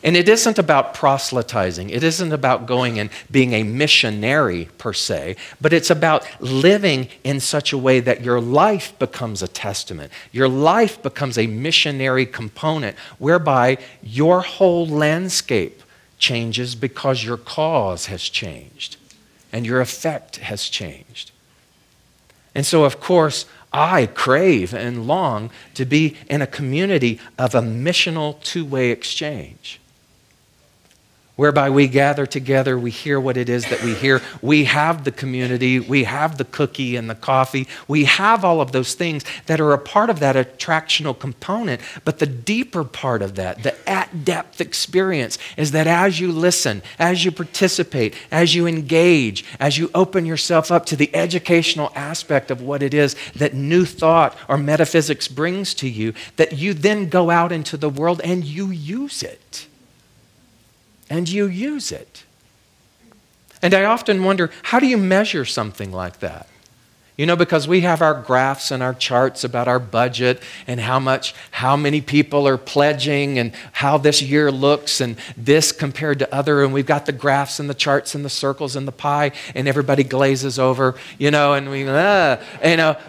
And it isn't about proselytizing. It isn't about going and being a missionary per se, but it's about living in such a way that your life becomes a testament. Your life becomes a missionary component whereby your whole landscape changes because your cause has changed and your effect has changed. And so, of course, I crave and long to be in a community of a missional two-way exchange, whereby we gather together, we hear what it is that we hear. We have the community, we have the cookie and the coffee, we have all of those things that are a part of that attractional component. But the deeper part of that, the at-depth experience, is that as you listen, as you participate, as you engage, as you open yourself up to the educational aspect of what it is that new thought or metaphysics brings to you, that you then go out into the world and you use it. And you use it. And I often wonder, how do you measure something like that? You know, because we have our graphs and our charts about our budget and how many people are pledging and how this year looks and this compared to other, and we've got the graphs and the charts and the circles and the pie, and everybody glazes over, and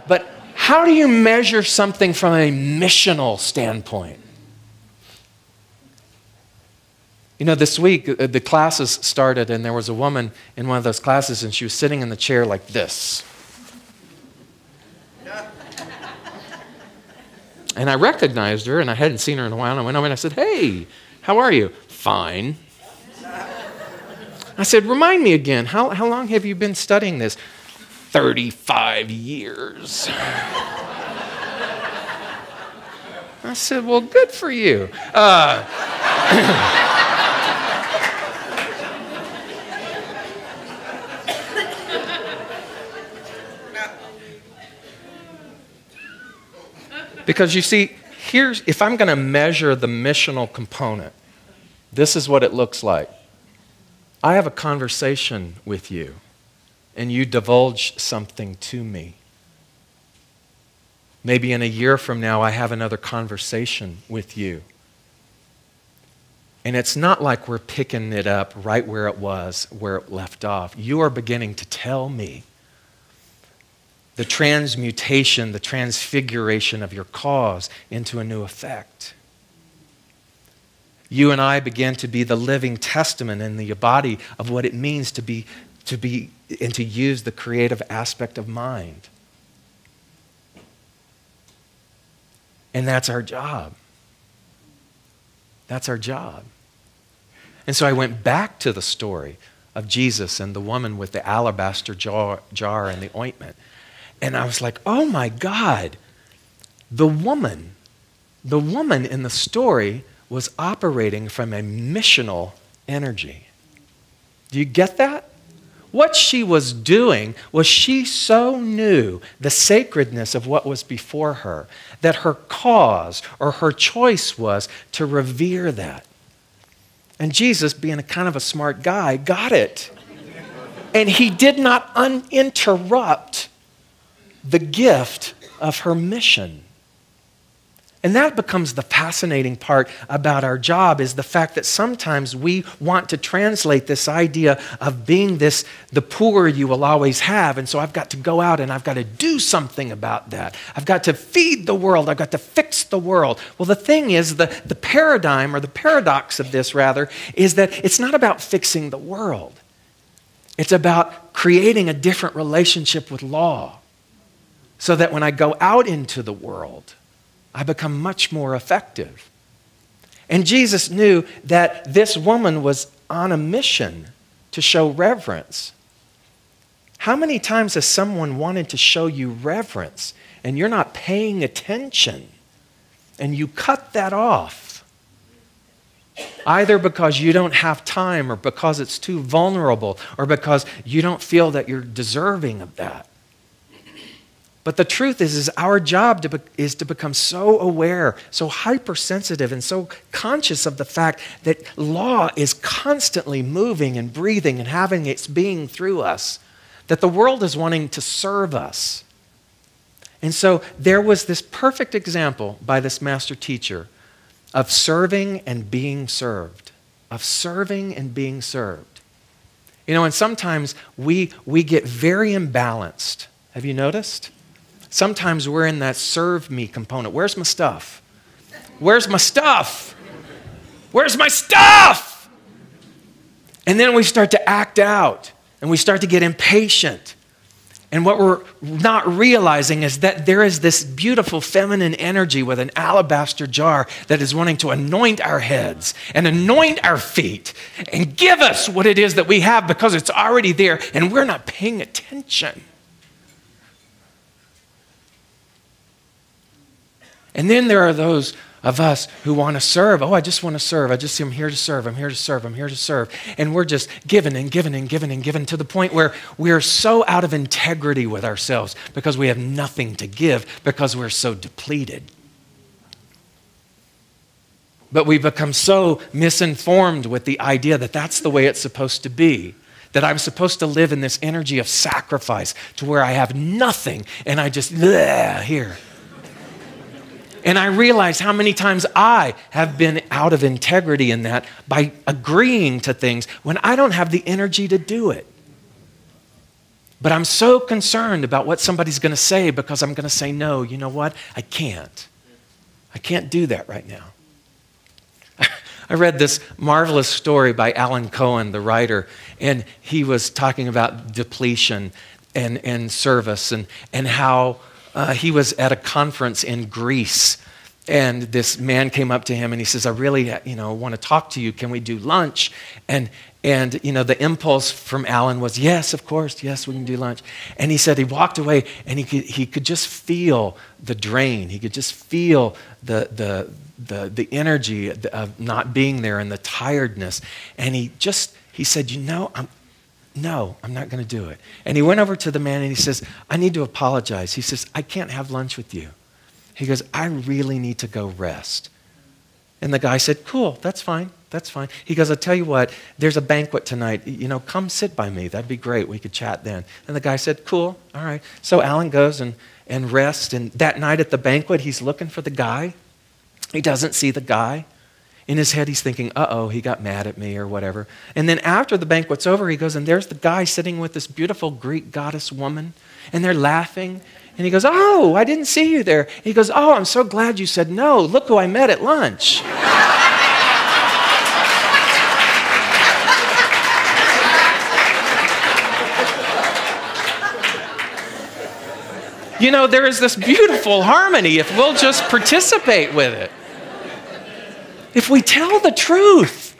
but how do you measure something from a missional standpoint? You know, this week, the classes started, and there was a woman in one of those classes, and she was sitting in the chair like this. And I recognized her, and I hadn't seen her in a while, and I went over and I said, "Hey, how are you?" "Fine." I said, "Remind me again, how long have you been studying this?" 35 years. I said, "Well, good for you." Because you see, if I'm going to measure the missional component, this is what it looks like. I have a conversation with you, and you divulge something to me. Maybe in a year from now, I have another conversation with you. And it's not like we're picking it up right where it was, where it left off. You are beginning to tell me the transmutation, the transfiguration of your cause into a new effect. You and I begin to be the living testament in the body of what it means to be and to use the creative aspect of mind. And that's our job. That's our job. And so I went back to the story of Jesus and the woman with the alabaster jar and the ointment. And I was like, oh my God, the woman in the story was operating from a missional energy. Do you get that? What she was doing was she so knew the sacredness of what was before her that her cause or her choice was to revere that. And Jesus, being a kind of a smart guy, got it. And he did not uninterrupt the gift of her mission. And that becomes the fascinating part about our job, is the fact that sometimes we want to translate this idea of being the poor you will always have. And so I've got to go out and I've got to do something about that. I've got to feed the world. I've got to fix the world. Well, the thing is, the paradigm, or the paradox of this rather, is that it's not about fixing the world. It's about creating a different relationship with law, so that when I go out into the world, I become much more effective. And Jesus knew that this woman was on a mission to show reverence. How many times has someone wanted to show you reverence and you're not paying attention and you cut that off? Either because you don't have time, or because it's too vulnerable, or because you don't feel that you're deserving of that. But the truth is our job is to become so aware, so hypersensitive, and so conscious of the fact that law is constantly moving and breathing and having its being through us, that the world is wanting to serve us. And so there was this perfect example by this master teacher of serving and being served, of serving and being served. You know, and sometimes we get very imbalanced. Have you noticed? Sometimes we're in that serve me component. Where's my stuff? Where's my stuff? Where's my stuff? And then we start to act out, and we start to get impatient. And what we're not realizing is that there is this beautiful feminine energy with an alabaster jar that is wanting to anoint our heads and anoint our feet and give us what it is that we have, because it's already there and we're not paying attention. And then there are those of us who want to serve. Oh, I just want to serve. I'm here to serve. I'm here to serve. I'm here to serve. And we're just giving and giving and giving and giving, to the point where we are so out of integrity with ourselves because we have nothing to give, because we're so depleted. But we become so misinformed with the idea that that's the way it's supposed to be. That I'm supposed to live in this energy of sacrifice to where I have nothing and I just, here. And I realize how many times I have been out of integrity in that by agreeing to things when I don't have the energy to do it. But I'm so concerned about what somebody's going to say, because I'm going to say, no, you know what? I can't. I can't do that right now. I read this marvelous story by Alan Cohen, the writer, and he was talking about depletion and service, and how he was at a conference in Greece, and this man came up to him and he says, I really, want to talk to you. Can we do lunch? And the impulse from Alan was, yes, of course, yes, we can do lunch. And he said he walked away and he could just feel the drain. He could just feel the energy of not being there and the tiredness. And he said, no, I'm not going to do it. And he went over to the man and he says, I need to apologize. He says, I can't have lunch with you. He goes, I really need to go rest. And the guy said, cool, that's fine. He goes, I'll tell you what, there's a banquet tonight. Come sit by me. That'd be great. We could chat then. And the guy said, cool, all right. So Alan goes and rests. And that night at the banquet, he's looking for the guy. He doesn't see the guy. In his head, he's thinking, uh-oh, he got mad at me or whatever. And then after the banquet's over, he goes, and there's the guy sitting with this beautiful Greek goddess woman, and they're laughing. And he goes, oh, I didn't see you there. And he goes, oh, I'm so glad you said no. Look who I met at lunch. There is this beautiful harmony if we'll just participate with it. If we tell the truth,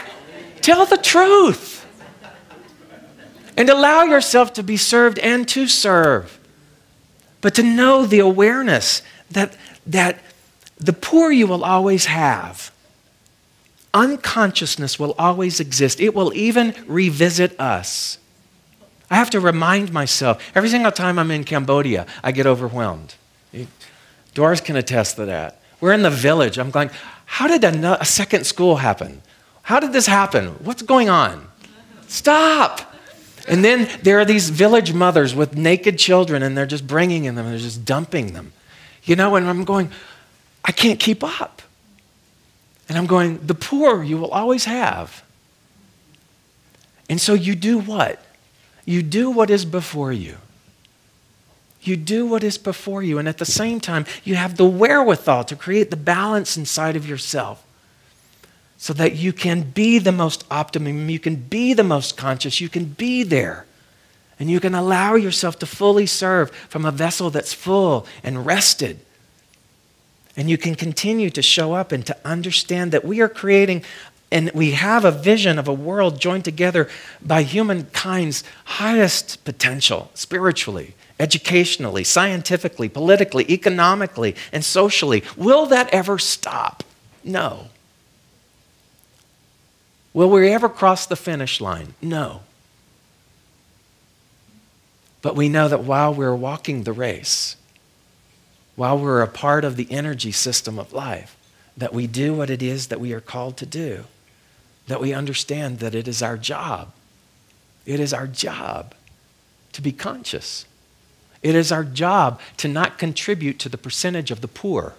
and allow yourself to be served and to serve, but to know the awareness that the poor you will always have. Unconsciousness will always exist. It will even revisit us. I have to remind myself, every single time I'm in Cambodia, I get overwhelmed. Doris can attest to that. We're in the village. I'm going, how did a second school happen? How did this happen? What's going on? Stop. And then there are these village mothers with naked children, and they're just bringing them, and they're just dumping them. And I'm going, I can't keep up. And I'm going, the poor you will always have. And so you do what? You do what is before you. You do what is before you. And at the same time, you have the wherewithal to create the balance inside of yourself so that you can be the most optimum, you can be the most conscious, you can be there. And you can allow yourself to fully serve from a vessel that's full and rested. And you can continue to show up and to understand that we are creating, and we have a vision of a world joined together by humankind's highest potential, spiritually, educationally, scientifically, politically, economically, and socially. Will that ever stop? No. Will we ever cross the finish line? No. But we know that while we're walking the race, while we're a part of the energy system of life, that we do what it is that we are called to do, that we understand that it is our job. It is our job to be conscious. It is our job to not contribute to the percentage of the poor,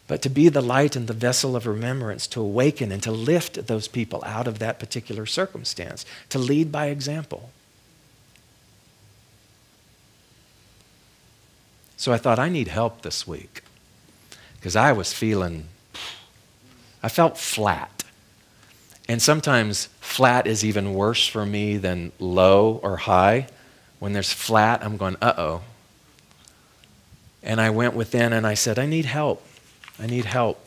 but to be the light and the vessel of remembrance, to awaken and to lift those people out of that particular circumstance, to lead by example. So I thought, I need help this week because I felt flat. And sometimes flat is even worse for me than low or high. When there's flat, I'm going, uh-oh. And I went within and I said, I need help. I need help.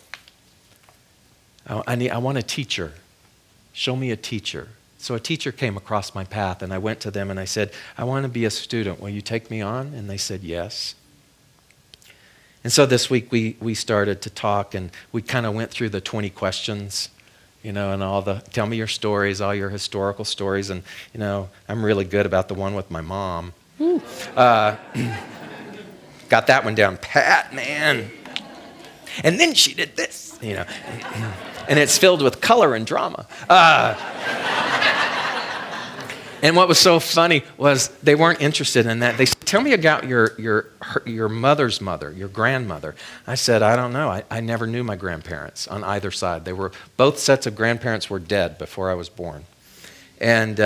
I want a teacher. Show me a teacher. So a teacher came across my path and I went to them and I said, I want to be a student. Will you take me on? And they said, yes. And so this week we started to talk and we kind of went through the 20 questions, and all the, tell me your stories, all your historical stories. And, I'm really good about the one with my mom. Got that one down pat, man. And then she did this, and it's filled with color and drama. And what was so funny was they weren't interested in that. They said, tell me about your mother's mother, your grandmother. I said, I don't know. I never knew my grandparents on either side. Both sets of grandparents were dead before I was born. And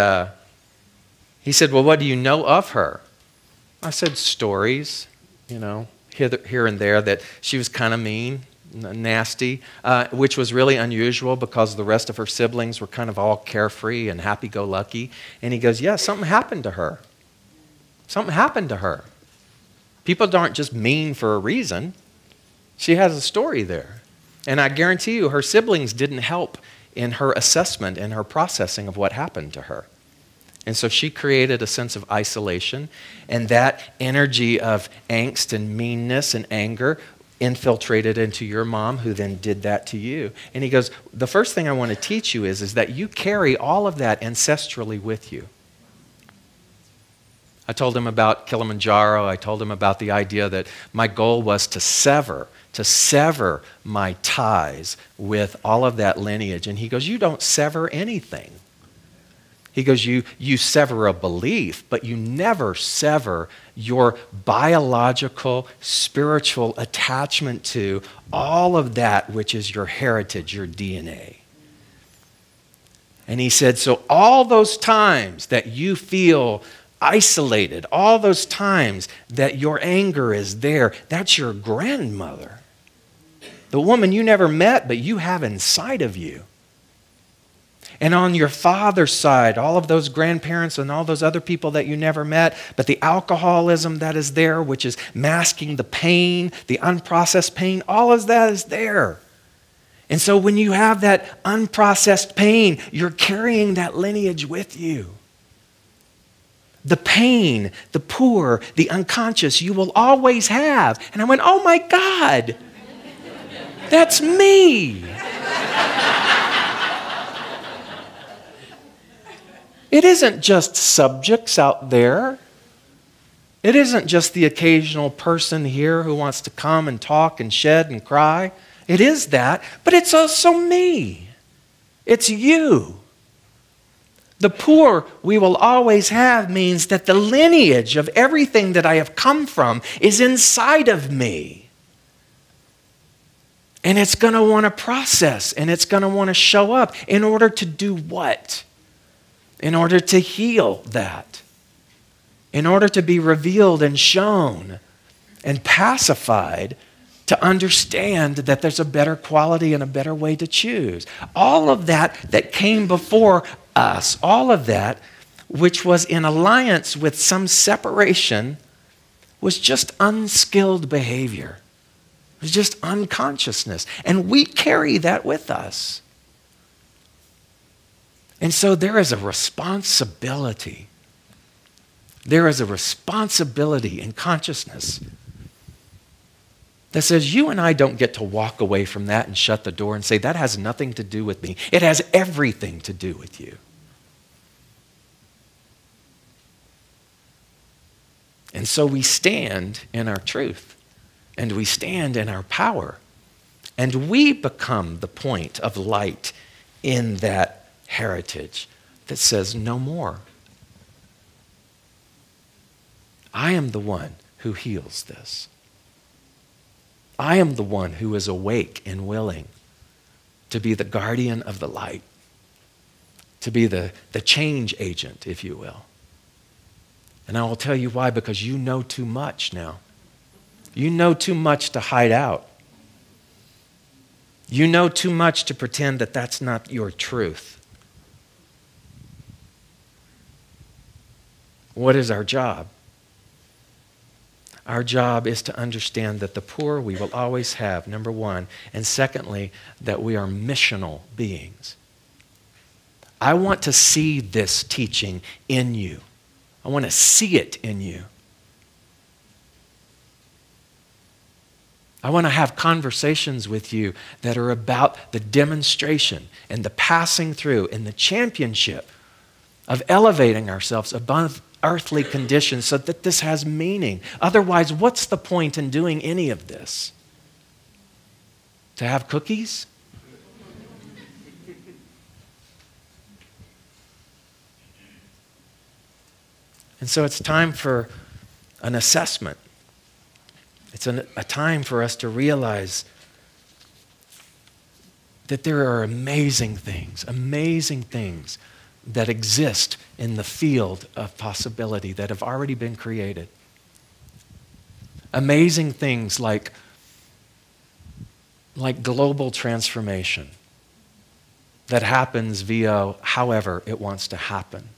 he said, well, what do you know of her? I said, stories, here and there, that she was kind of mean, nasty, which was really unusual because the rest of her siblings were kind of all carefree and happy-go-lucky. And he goes, yeah, something happened to her. Something happened to her. People aren't just mean for a reason. She has a story there. And I guarantee you her siblings didn't help in her assessment and her processing of what happened to her. And so she created a sense of isolation, and that energy of angst and meanness and anger infiltrated into your mom, who then did that to you. And he goes, the first thing I want to teach you is that you carry all of that ancestrally with you. I told him about Kilimanjaro. I told him about the idea that my goal was to sever my ties with all of that lineage. And he goes, you don't sever anything. He goes, you sever a belief, but you never sever your biological, spiritual attachment to all of that which is your heritage, your DNA. And he said, so all those times that you feel isolated, all those times that your anger is there, that's your grandmother. The woman you never met, but you have inside of you. And on your father's side, all of those grandparents and all those other people that you never met, but the alcoholism that is there, which is masking the pain, the unprocessed pain, all of that is there. And so when you have that unprocessed pain, you're carrying that lineage with you. The pain, the poor, the unconscious, you will always have. And I went, oh my God, that's me. It isn't just subjects out there. It isn't just the occasional person here who wants to come and talk and shed and cry. It is that, but it's also me. It's you. The poor we will always have means that the lineage of everything that I have come from is inside of me. And it's going to want to process, and it's going to want to show up in order to do what? In order to heal that. In order to be revealed and shown and pacified, to understand that there's a better quality and a better way to choose. All of that came before us, all of that which was in alliance with some separation, was just unskilled behavior. It was just unconsciousness. And we carry that with us. And so there is a responsibility. There is a responsibility in consciousness that says you and I don't get to walk away from that and shut the door and say, that has nothing to do with me. It has everything to do with you. And so we stand in our truth, and we stand in our power, and we become the point of light in that heritage that says no more. I am the one who heals this. I am the one who is awake and willing to be the guardian of the light, to be the change agent, if you will. And I will tell you why, because you know too much now. You know too much to hide out. You know too much to pretend that that's not your truth. What is our job? Our job is to understand that the poor we will always have, number one, and secondly, that we are missional beings. I want to see this teaching in you. I want to see it in you. I want to have conversations with you that are about the demonstration and the passing through and the championship of elevating ourselves above earthly conditions so that this has meaning. Otherwise, what's the point in doing any of this? To have cookies? And so it's time for an assessment. It's a time for us to realize that there are amazing things that exist in the field of possibility that have already been created. Amazing things like global transformation that happens via however it wants to happen.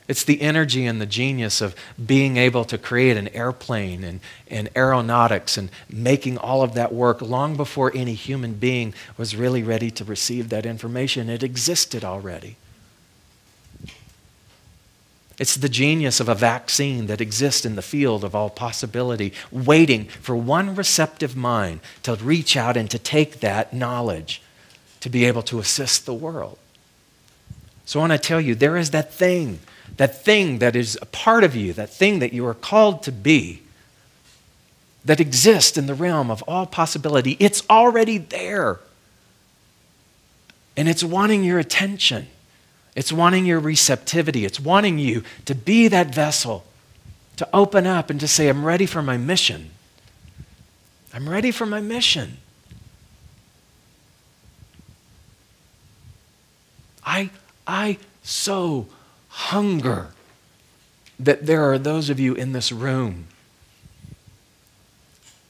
It's the energy and the genius of being able to create an airplane and aeronautics and making all of that work long before any human being was really ready to receive that information. It existed already. It's the genius of a vaccine that exists in the field of all possibility, waiting for one receptive mind to reach out and to take that knowledge to be able to assist the world. So I want to tell you, there is that thing that is a part of you, that thing that you are called to be, that exists in the realm of all possibility. It's already there. And it's wanting your attention. It's wanting your receptivity. It's wanting you to be that vessel, to open up and to say, I'm ready for my mission. I'm ready for my mission. I so hunger that there are those of you in this room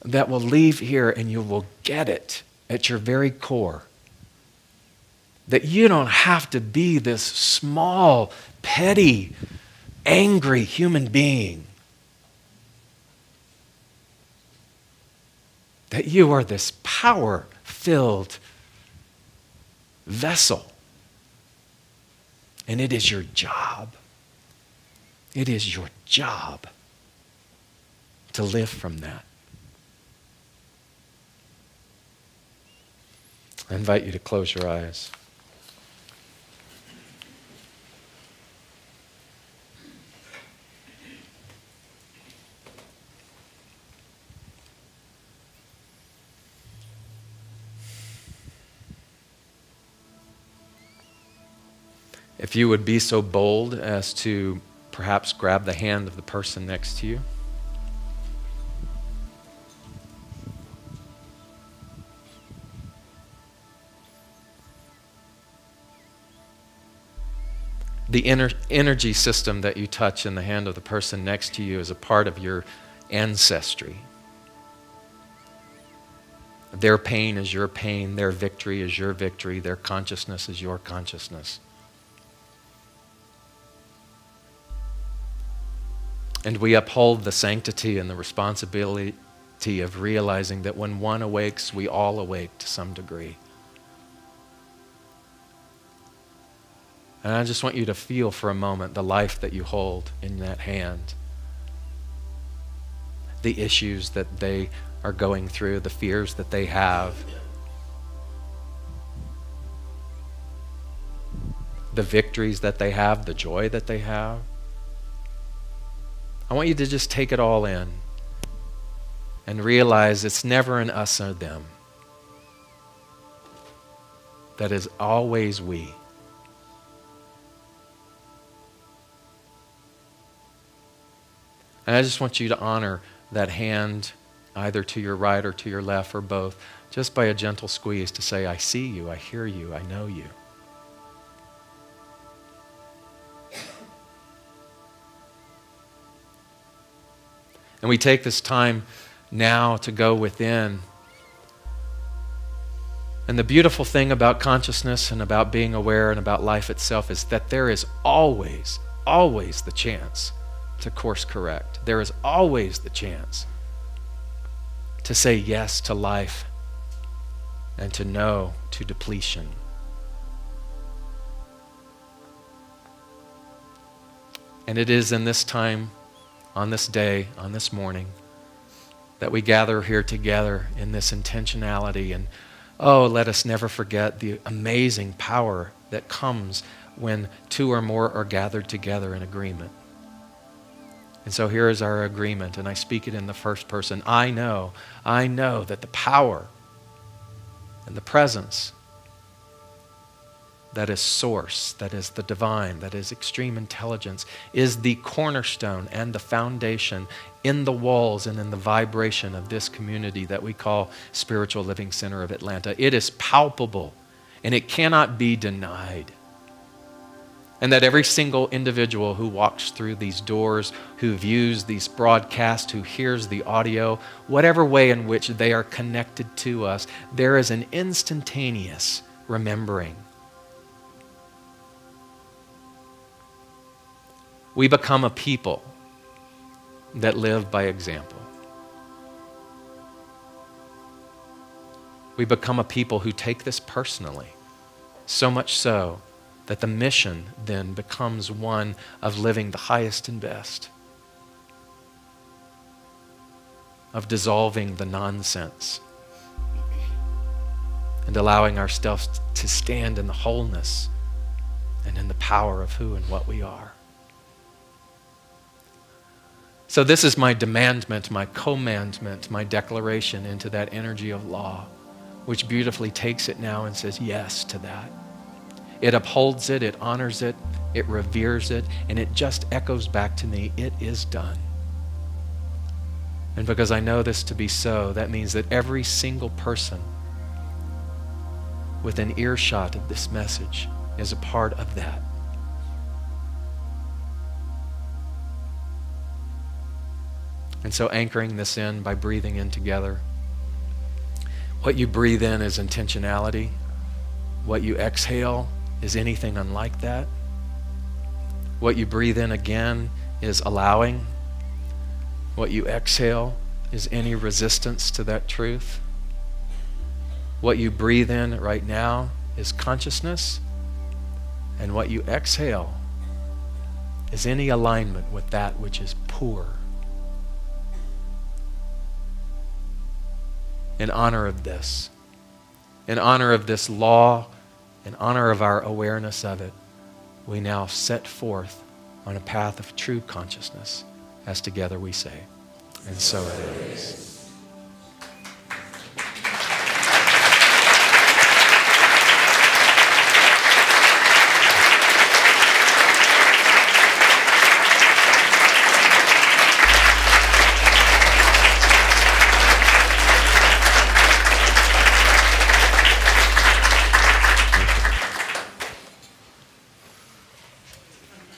that will leave here and you will get it at your very core. That you don't have to be this small, petty, angry human being. That you are this power-filled vessel. And it is your job. It is your job to live from that. I invite you to close your eyes. If you would be so bold as to perhaps grab the hand of the person next to you. The energy system that you touch in the hand of the person next to you is a part of your ancestry. Their pain is your pain, their victory is your victory, their consciousness is your consciousness. And we uphold the sanctity and the responsibility of realizing that when one awakes, we all awake to some degree. And I just want you to feel for a moment the life that you hold in that hand. The issues that they are going through, the fears that they have. The victories that they have, the joy that they have. I want you to just take it all in and realize it's never an us or them. That is always we. And I just want you to honor that hand either to your right or to your left or both, just by a gentle squeeze to say, I see you, I hear you, I know you. And we take this time now to go within. And the beautiful thing about consciousness and about being aware and about life itself is that there is always, always the chance to course correct. There is always the chance to say yes to life and to no to depletion. And it is in this time, on this day, on this morning, that we gather here together in this intentionality. And oh, let us never forget the amazing power that comes when two or more are gathered together in agreement. And so here is our agreement, and I speak it in the first person. I know that the power and the presence that is source, that is the divine, that is extreme intelligence, is the cornerstone and the foundation in the walls and in the vibration of this community that we call Spiritual Living Center of Atlanta. It is palpable, and it cannot be denied. And that every single individual who walks through these doors, who views these broadcasts, who hears the audio, whatever way in which they are connected to us, there is an instantaneous remembering. We become a people that live by example. We become a people who take this personally, so much so that the mission then becomes one of living the highest and best, of dissolving the nonsense and allowing ourselves to stand in the wholeness and in the power of who and what we are. So this is my demandment, my commandment, my declaration into that energy of law, which beautifully takes it now and says yes to that. It upholds it, it honors it, it reveres it, and it just echoes back to me, it is done. And because I know this to be so, that means that every single person within earshot of this message is a part of that. And so anchoring this in by breathing in together. What you breathe in is intentionality. What you exhale is anything unlike that. What you breathe in again is allowing. What you exhale is any resistance to that truth. What you breathe in right now is consciousness. And what you exhale is any alignment with that which is poor. In honor of this law, in honor of our awareness of it, we now set forth on a path of true consciousness, as together we say, and so it is.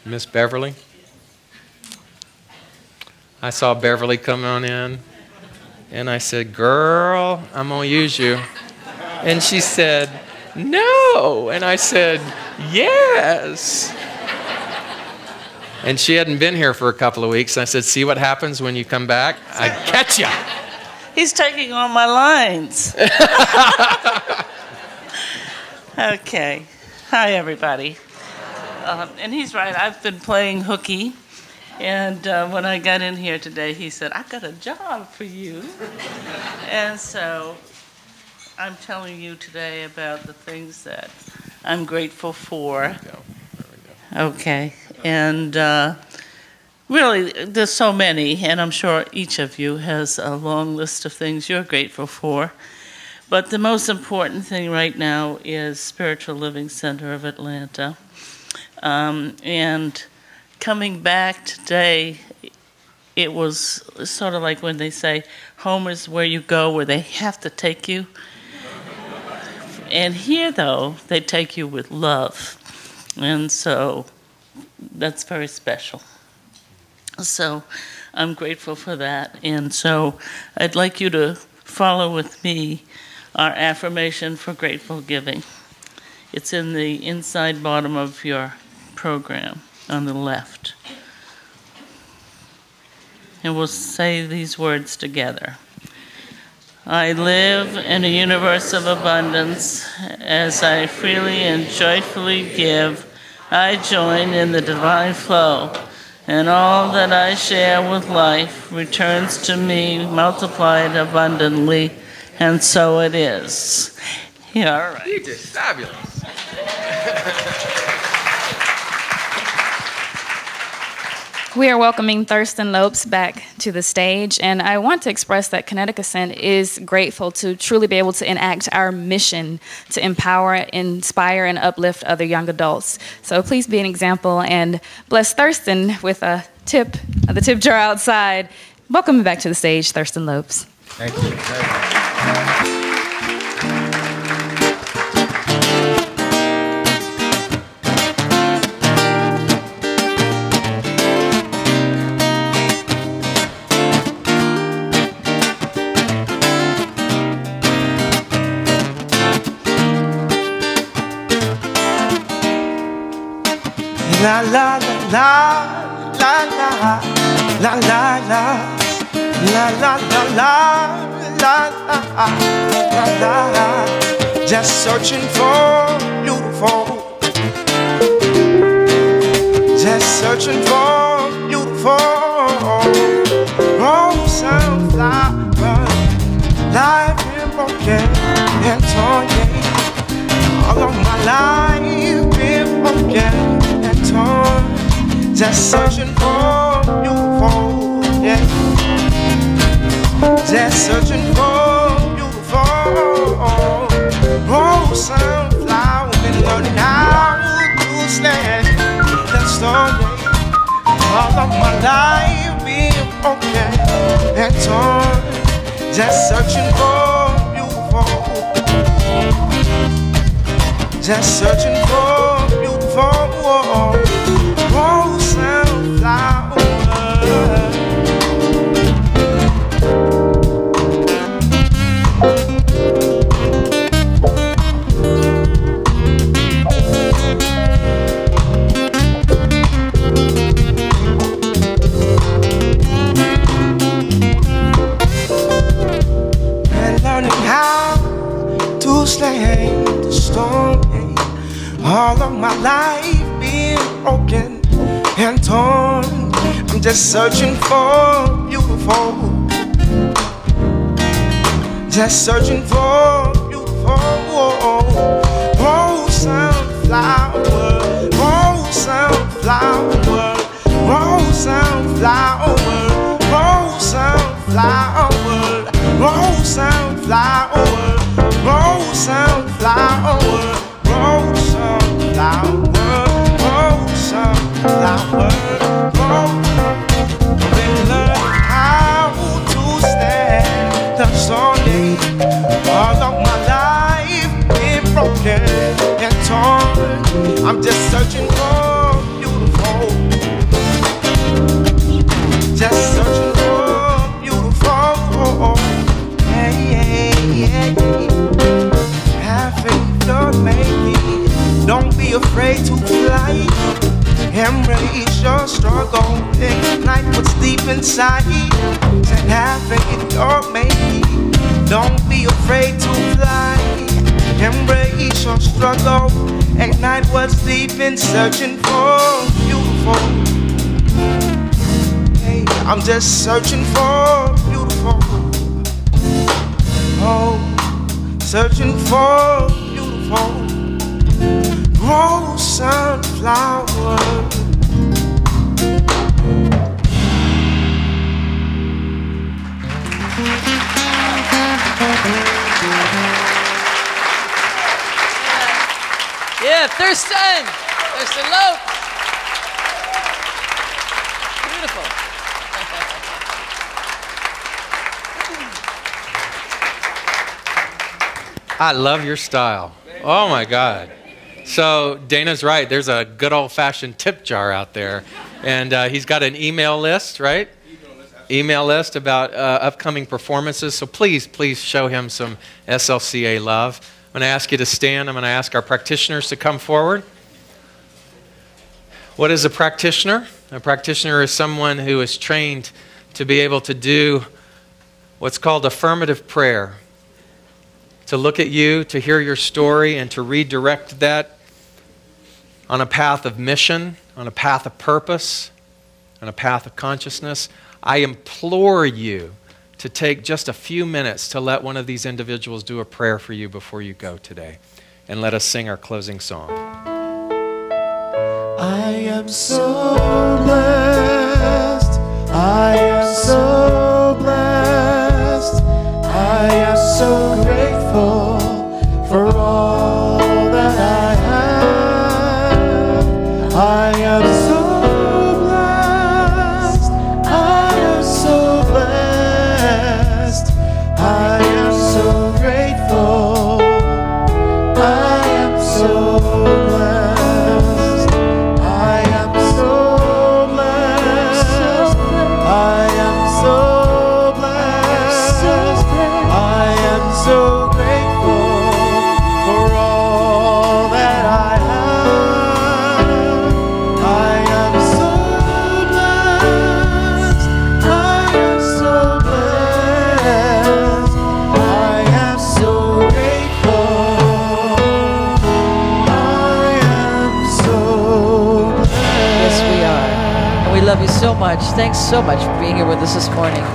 Miss Beverly. I saw Beverly come on in, and I said, girl, I'm going to use you. And she said, no. And I said, yes. And she hadn't been here for a couple of weeks. I said, see what happens when you come back? I catch ya. He's taking on my lines. Okay. Hi, everybody. And he's right. I've been playing hooky. And when I got in here today, he said, I got a job for you. And so I'm telling you today about the things that I'm grateful for. Okay. And really, there's so many, and I'm sure each of you has a long list of things you're grateful for. But the most important thing right now is Spiritual Living Center of Atlanta. And coming back today, it was sort of like when they say, home is where you go, where they have to take you. And here, though, they take you with love. And so that's very special. So I'm grateful for that. And so I'd like you to follow with me our affirmation for grateful giving. It's in the inside bottom of your program on the left. And we'll say these words together. I live in a universe of abundance. As I freely and joyfully give, I join in the divine flow, and all that I share with life returns to me multiplied abundantly, and so it is. Yeah, all right. You did fabulous. We are welcoming Thurston Lopes back to the stage, and I want to express that Connecticut Ascent is grateful to truly be able to enact our mission to empower, inspire, and uplift other young adults. So please be an example and bless Thurston with a tip, the tip jar outside. Welcome back to the stage, Thurston Lopes. Thank you. La la la la la la la la la la la la la la la. Just searching for beautiful. Just searching for beautiful. Rose and flower, life been broken and torn. All of my life been broken. Just searching for beautiful, yeah. Just searching for beautiful. Rose and flower, been learning how to stand that storm, yeah. All of my life being broken and torn. Just searching for beautiful. Just searching for beautiful. Rose and flower. And learning how to stand the storm. All of my life broken and torn. I'm just searching for beautiful. Just searching for beautiful. Rose and flower. Rose and flower. Rose and flower. Rose and flower. Rose and flower. Rose and flower. Rose and flower. Flower, they learn how to stand the stormy. All of my life been broken and torn. I'm just searching for beautiful. afraid to fly. Embrace your struggle, ignite what's deep inside. And have faith, or maybe don't be afraid to fly. Embrace your struggle, ignite what's deep in searching for beautiful. Hey, I'm just searching for beautiful. Oh, searching for beautiful. Grow sunflowers. Yeah, Thurston. Thurston Lope. Beautiful. I love your style. Oh my God. So Dana's right. There's a good old-fashioned tip jar out there. And he's got an email list, right? Email list about upcoming performances. So please show him some SLCA love. I'm going to ask you to stand. I'm going to ask our practitioners to come forward. What is a practitioner? A practitioner is someone who is trained to be able to do what's called affirmative prayer. To look at you, to hear your story, and to redirect that on a path of mission, on a path of purpose, on a path of consciousness. I implore you to take just a few minutes to let one of these individuals do a prayer for you before you go today. And let us sing our closing song. I am so blessed. I am so blessed. I am so grateful for all that I have. I am so blessed. I am so blessed. I am so grateful. I am so blessed. I am so blessed. I am so blessed. I am so grateful for all that I have. I am so blessed. I am so blessed. I am so grateful. I am so blessed. Yes, we are. And we love you so much. Thanks so much for being here with us this morning.